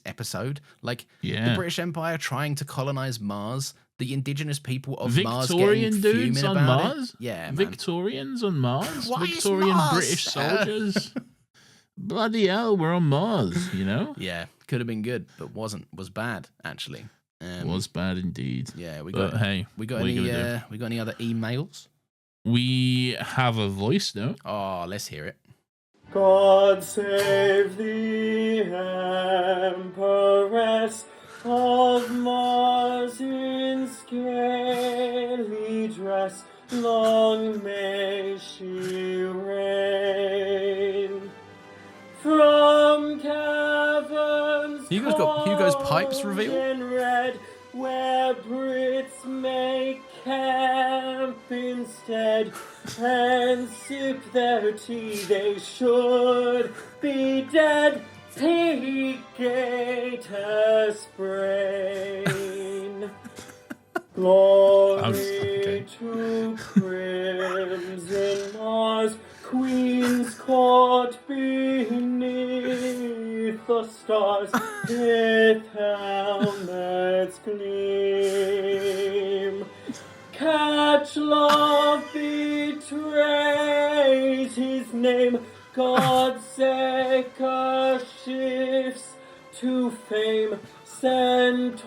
episode. Like the British Empire trying to colonize Mars, the indigenous people of Victorian Mars getting dudes on Mars. Yeah, man. Victorians on Mars. Why Victorian Mars, British soldiers. Bloody hell, we're on Mars. You know. Yeah, could have been good, but wasn't. Was bad actually. Was bad indeed. Yeah, we got any other emails? We have a voice note. Oh, let's hear it. God save the Empress of Mars in scaly dress. long may she reign. From caverns Hugo's got Hugo's pipes cold revealed? and red, where Brits may camp instead and sip their tea, they should be dead. Pegator sprain. Glory Okay. to crimson Mars, Queen's court beneath the stars, with helmets gleam. Catch love betrays his name, Godseeker shifts to fame, Centauri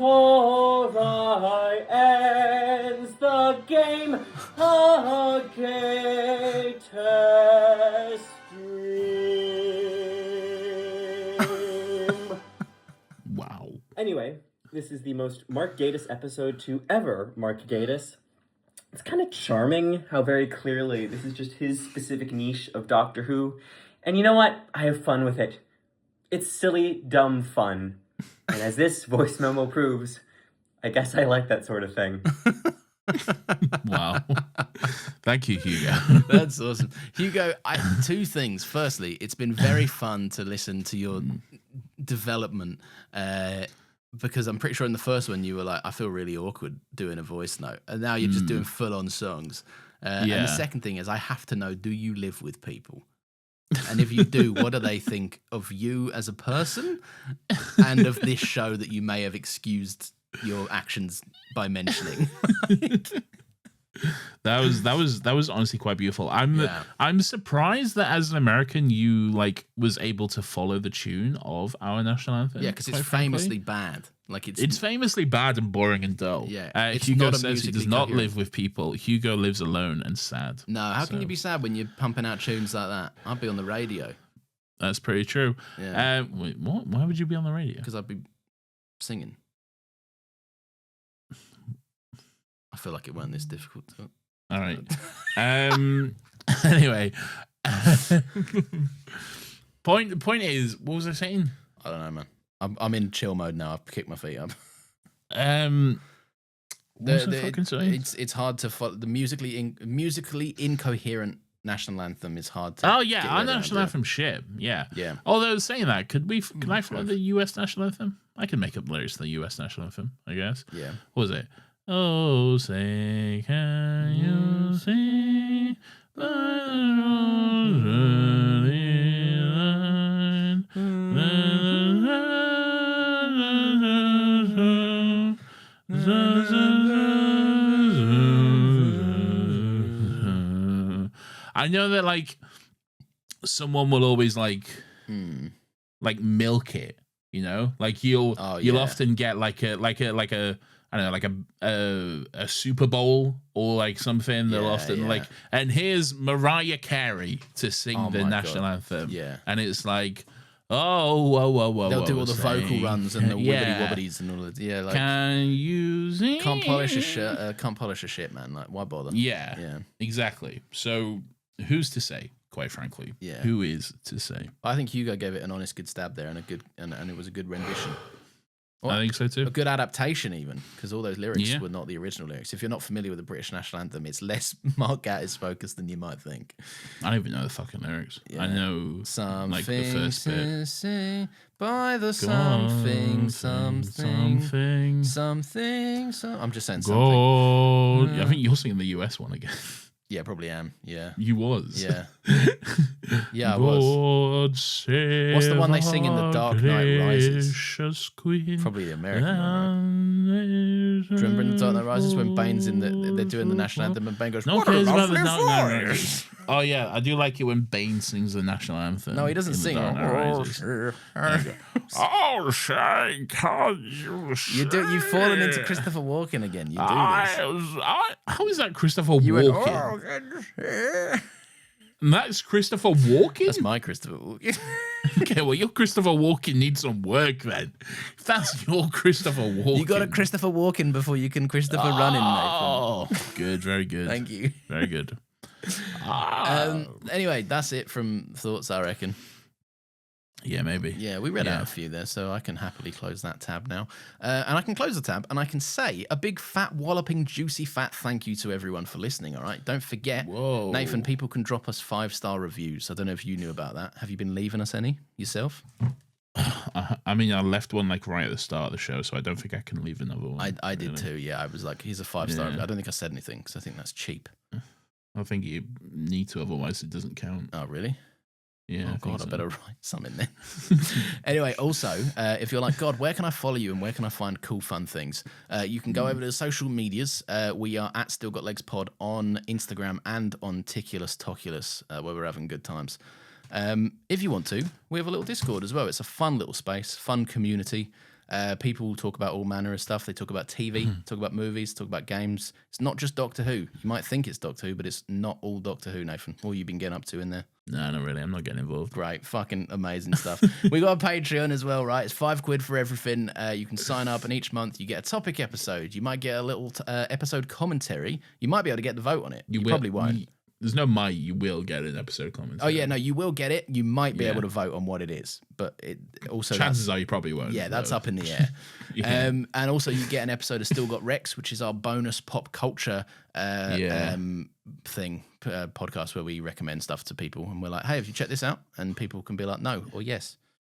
ends the game, a Gator stream. Wow. Anyway, this is the most Mark Gatiss episode to ever Mark Gatiss. It's kind of charming how very clearly this is just his specific niche of Doctor Who. And you know what? I have fun with it. It's silly, dumb fun. And as this voice memo proves, I guess I like that sort of thing. Wow. Thank you, Hugo. That's awesome. Hugo, two things. Firstly, it's been very fun to listen to your development because I'm pretty sure in the first one you were like, I feel really awkward doing a voice note. And now you're just doing full-on songs. And the second thing is I have to know, do you live with people? And if you do, what do they think of you as a person and of this show that you may have excused your actions by mentioning? That was honestly quite beautiful. I'm surprised that as an American you like was able to follow the tune of our national anthem. Yeah, because it's famously bad. Like it's famously bad and boring and dull. Yeah, it's Hugo not says he does not live with people. Hugo lives alone and sad. No, how can you be sad when you're pumping out tunes like that? I'd be on the radio. That's pretty true. Yeah. Wait, what? Why would you be on the radio? Because I'd be singing. I feel like it weren't this difficult. All right. Anyway, point is, what was I saying? I don't know, man. I'm in chill mode now. I've kicked my feet up. What was I fucking saying? It's hard to follow the musically incoherent national anthem. Is hard to. Oh yeah, our national anthem shit. Yeah. Yeah. Although saying that, can I follow the U.S. national anthem? I can make up lyrics to the U.S. national anthem, I guess. Yeah. What was it? Oh, say, can you see by the road's early line? I know that like someone will always like milk it, you know, like you'll often get like a I don't know, like a Super Bowl or like something. They'll often like, and here's Mariah Carey to sing the national anthem. Yeah. And it's like, whoa. They'll do all the vocal runs and the wibbly wobblies and all of it. Yeah, like can you sing? Can't polish a shit, man. Like, why bother? Yeah, exactly. So who's to say? Quite frankly, who is to say? I think Hugo gave it an honest, good stab there, and and it was a good rendition. I think so too. A good adaptation, even, because all those lyrics were not the original lyrics. If you're not familiar with the British national anthem, it's less Mark Gatiss focused than you might think. I don't even know the fucking lyrics. Yeah. I know like the first bit. Say by the something. I'm just saying something. God. I think you're singing the US one again. Yeah, probably am. Yeah. You was. Yeah. Yeah, I was. What's the one they sing in The Dark Knight Rises? Queen. Probably the American one, right? Do you remember in The Dark Knight Rises when Bane's they're doing the national anthem and Bane goes, no what a cares about the lovely Dark Knight voice. Rises. Oh yeah, I do like it when Bane sings the national anthem. No, he doesn't sing. Oh, say, can you sing? You've fallen into Christopher Walken again. You do this. How is that Christopher Walken? That's Christopher Walken? That's my Christopher Walken. Okay, well, your Christopher Walken needs some work then. If that's your Christopher Walken. You got to Christopher Walken before you can Christopher Running, Nathan. Oh, good, very good. Thank you. Very good. Anyway, that's it from thoughts, I reckon. Yeah, maybe. Yeah, we read out a few there, so I can happily close that tab now. And I can close the tab, and I can say a big, fat, walloping, juicy, fat thank you to everyone for listening, all right? Don't forget, Nathan, people can drop us 5-star reviews. I don't know if you knew about that. Have you been leaving us any yourself? I mean, I left one like right at the start of the show, so I don't think I can leave another one. I did too, yeah. I was like, here's a 5-star. I don't think I said anything, because I think that's cheap. I think you need to, otherwise it doesn't count. Oh, really? Yeah. Oh, God, I better write some in there. Anyway, also, if you're like, God, where can I follow you and where can I find cool, fun things? You can go over to the social medias. We are at Still Got Legs Pod on Instagram and on Ticulus Toculus, where we're having good times. If you want to, we have a little Discord as well. It's a fun little space, fun community. People talk about all manner of stuff. They talk about TV, talk about movies, talk about games. It's not just Doctor Who. You might think it's Doctor Who, but it's not all Doctor Who, Nathan. What have you been getting up to in there? No, not really. I'm not getting involved. Great. Fucking amazing stuff. We got a Patreon as well, right? It's £5 for everything. You can sign up, and each month you get a topic episode. You might get a little episode commentary. You might be able to get the vote on it. You probably won't. There's no might. You will get an episode commentary. Oh, yeah. No, you will get it. You might be able to vote on what it is. But it also... Chances are you probably won't. Yeah, that's up in the air. And also you get an episode of Still Got Rex, which is our bonus pop culture thing, podcast where we recommend stuff to people. And we're like, hey, have you checked this out? And people can be like, no or yes.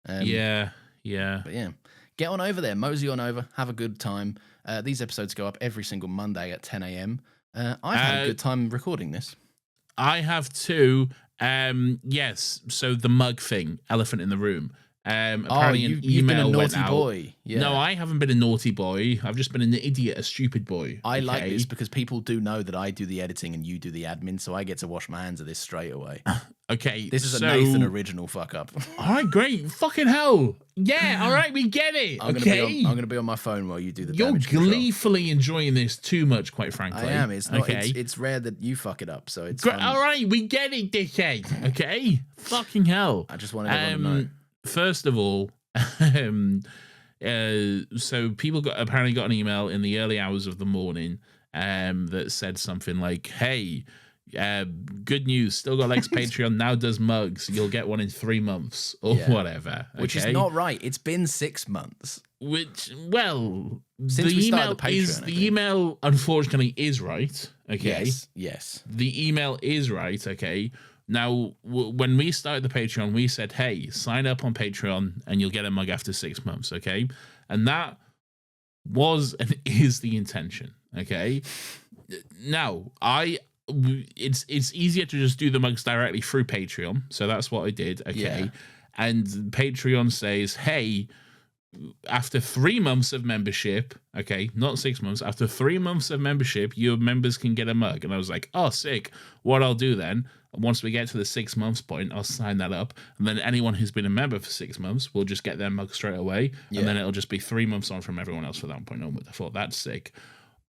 Yeah. But yeah, get on over there. Mosey on over. Have a good time. These episodes go up every single Monday at 10 a.m. I've had a good time recording this. I have too. Yes. So the mug thing, elephant in the room. Apparently an you've been a email naughty went out. boy. Yeah. No, I haven't been a naughty boy. I've just been an idiot, a stupid boy. I like this because people do know that I do the editing and you do the admin, so I get to wash my hands of this straight away. Okay. This is a Nathan original fuck up. All right, great. Fucking hell. Yeah, all right, we get it. I'm gonna be on my phone while you do the You're damage control. gleefully enjoying this too much, quite frankly. I am. It's not. Okay. It's rare that you fuck it up, so it's fun. All right, we get it, dickhead. Okay. Fucking hell. I just wanted everyone to know. First of all, so people apparently got an email in the early hours of the morning that said something like, hey, good news, Still Got Legs Patreon now does mugs. You'll get one in 3 months or whatever. Which is not right. It's been 6 months. Which, well, since we started the Patreon, the email unfortunately is right. Okay. Yes. The email is right. Okay. Now, when we started the Patreon, we said, hey, sign up on Patreon and you'll get a mug after 6 months, okay? And that was and is the intention, okay? Now, it's easier to just do the mugs directly through Patreon, so that's what I did, okay? Yeah. And Patreon says, hey, after 3 months of membership, okay, not 6 months, after 3 months of membership, your members can get a mug. And I was like, oh, sick. What I'll do then, once we get to the 6 months point, I'll sign that up. And then anyone who's been a member for 6 months will just get their mug straight away. Yeah. And then it'll just be 3 months on from everyone else for that point onward. I thought that's sick.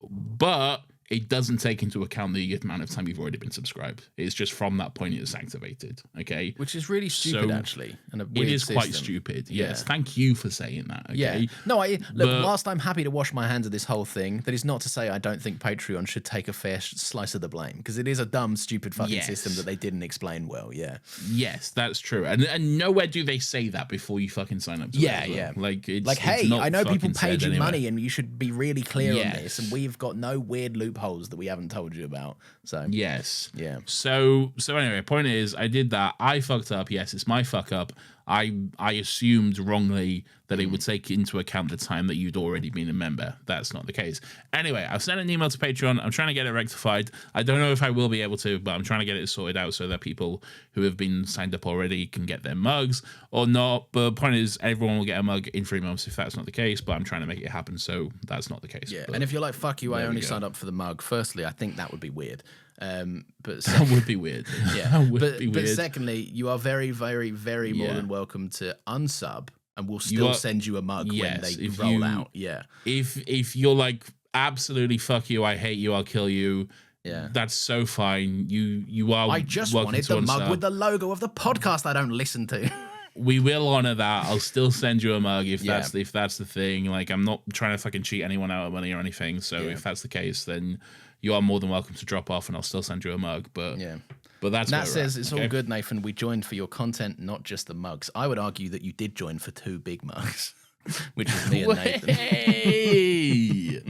But it doesn't take into account the amount of time you've already been subscribed. It's just from that point it's activated, okay? Which is really stupid, actually. And a weird it is system. quite stupid, yes. Thank you for saying that, okay? Yeah. No, whilst I'm happy to wash my hands of this whole thing, that is not to say I don't think Patreon should take a fair slice of the blame, because it is a dumb, stupid fucking system that they didn't explain well, Yes, that's true. And nowhere do they say that before you fucking sign up to it as well. Like, hey, I know people paid you anyway. money and you should be really clear on this, and we've got no weird loopholes that we haven't told you about. So yes. Yeah. So anyway, point is, I did that. I fucked up. Yes, it's my fuck up. I assumed wrongly that it would take into account the time that you'd already been a member. That's not the case. Anyway, I've sent an email to Patreon. I'm trying to get it rectified. I don't know if I will be able to, but I'm trying to get it sorted out so that people who have been signed up already can get their mugs or not. But the point is, everyone will get a mug in 3 months if that's not the case, but I'm trying to make it happen, so that's not the case. Yeah, but and if you're like, fuck you, I only signed up for the mug, firstly, I think that would be weird. But that would be weird. Yeah, that would be weird. But secondly, you are very, very, very more than welcome to unsub, and we'll still send you a mug when they roll out. Yeah. If you're like, absolutely fuck you, I hate you, I'll kill you, Yeah. That's so fine. You are. I just welcome wanted to the mug unsub. with the logo of the podcast I don't listen to. We will honor that. I'll still send you a mug if Yeah. that's the thing. Like, I'm not trying to fucking cheat anyone out of money or anything. So if that's the case, then you are more than welcome to drop off, and I'll still send you a mug. But but that's Nat where we're says at, it's okay? all good, Nathan. We joined for your content, not just the mugs. I would argue that you did join for 2 big mugs, which is me and Nathan. Hey!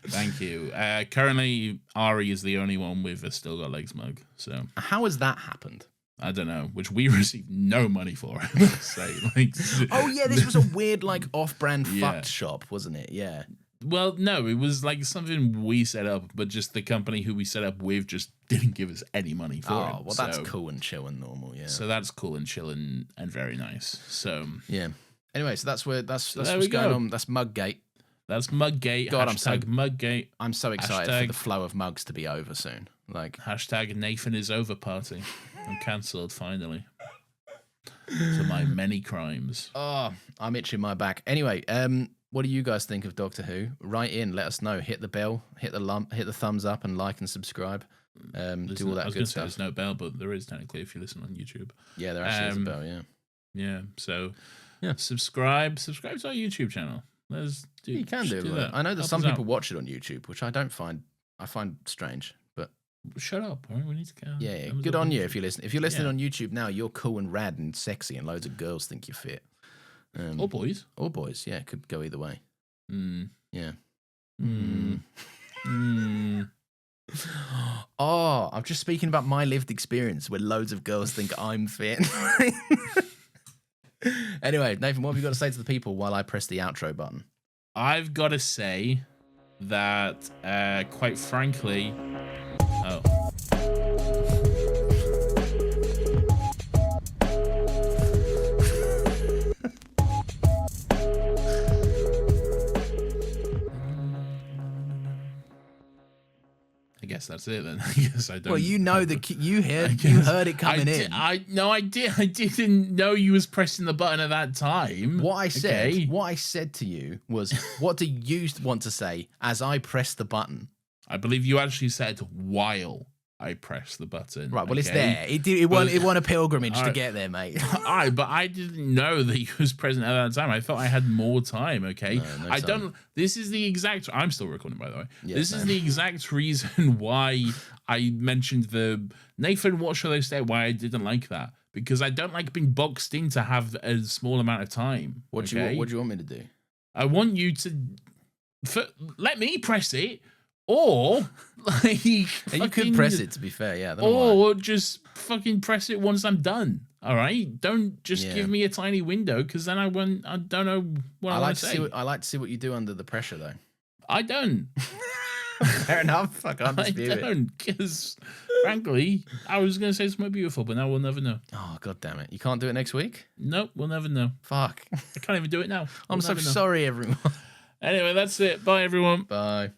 Thank you. Currently, Ari is the only one with a Still Got Legs mug. So How has that happened? I don't know, which we received no money for. I must say, like, Oh yeah, this was a weird like off-brand Yeah. fucked shop, wasn't it? Yeah. well, no, it was like something we set up, but just the company who we set up with just didn't give us any money for it. Oh well, that's So- cool and chill and normal. Yeah. So that's cool and chill and very nice. So yeah. Anyway, so that's there what's we going go. on. That's Muggate. that's Muggate. God, I'm so- Muggate. I'm so excited for Hashtag- the flow of mugs to be over soon. Like, Hashtag Nathan is over party. I'm cancelled finally. For my many crimes. oh, I'm itching my back. Anyway, what do you guys think of Doctor Who? Write in, let us know. Hit the bell, hit the thumbs up, and like and subscribe. Do all I that was good gonna say stuff. there's no bell, but there is technically if you listen on YouTube. Yeah, there actually is a Um, bell. Yeah. Yeah, so Yeah. subscribe to our YouTube channel. Let's do. You can do that. that. I know that Help some us out. people watch it on YouTube, which I find strange. But Shut up! all right? We need to go. yeah, thumbs good up on you if you listen. If you're listening Yeah. on YouTube now, you're cool and rad and sexy, and loads of girls think you're fit. Or boys. Or boys, yeah, could go either way. Mm. Yeah. Mm. Mm. Oh, I'm just speaking about my lived experience where loads of girls think I'm fit. Anyway, Nathan, what have you got to say to the people while I press the outro button? I've got to say that, quite frankly, oh. I guess that's it then. I guess I don't. Well, you know you heard it coming in. I didn't know you was pressing the button at that time. What I said, Okay. what I said to you was, what do you want to say as I press the button? I believe you actually said while I press the button. Right, well, it's okay? there. It won a pilgrimage to Alright. get there, mate. Alright, but I didn't know that you was present at that time. I thought I had more time, okay? No I time. don't this is the exact I'm still recording, by the way. Yeah, this is same. the exact reason why I mentioned the Nathan, what should I say? Why I didn't like that. Because I don't like being boxed in to have a small amount of time. What do you want me to do? I want you to let me press it, or like You could fucking- press it, to be fair, yeah. I don't know why. or just fucking press it once I'm done. All right, don't just Yeah. give me a tiny window because then I don't know what I, want to say. I like to see what you do under the pressure, though. I don't. Fair enough. Fuck, I'll I dispute it. don't because frankly, I was gonna say something beautiful, but now we'll never know. Oh, god damn it. You can't do it next week? Nope, we'll never know. Fuck. I can't even do it now. I'm We'll so never know. sorry, everyone. Anyway, that's it. Bye, everyone. Bye.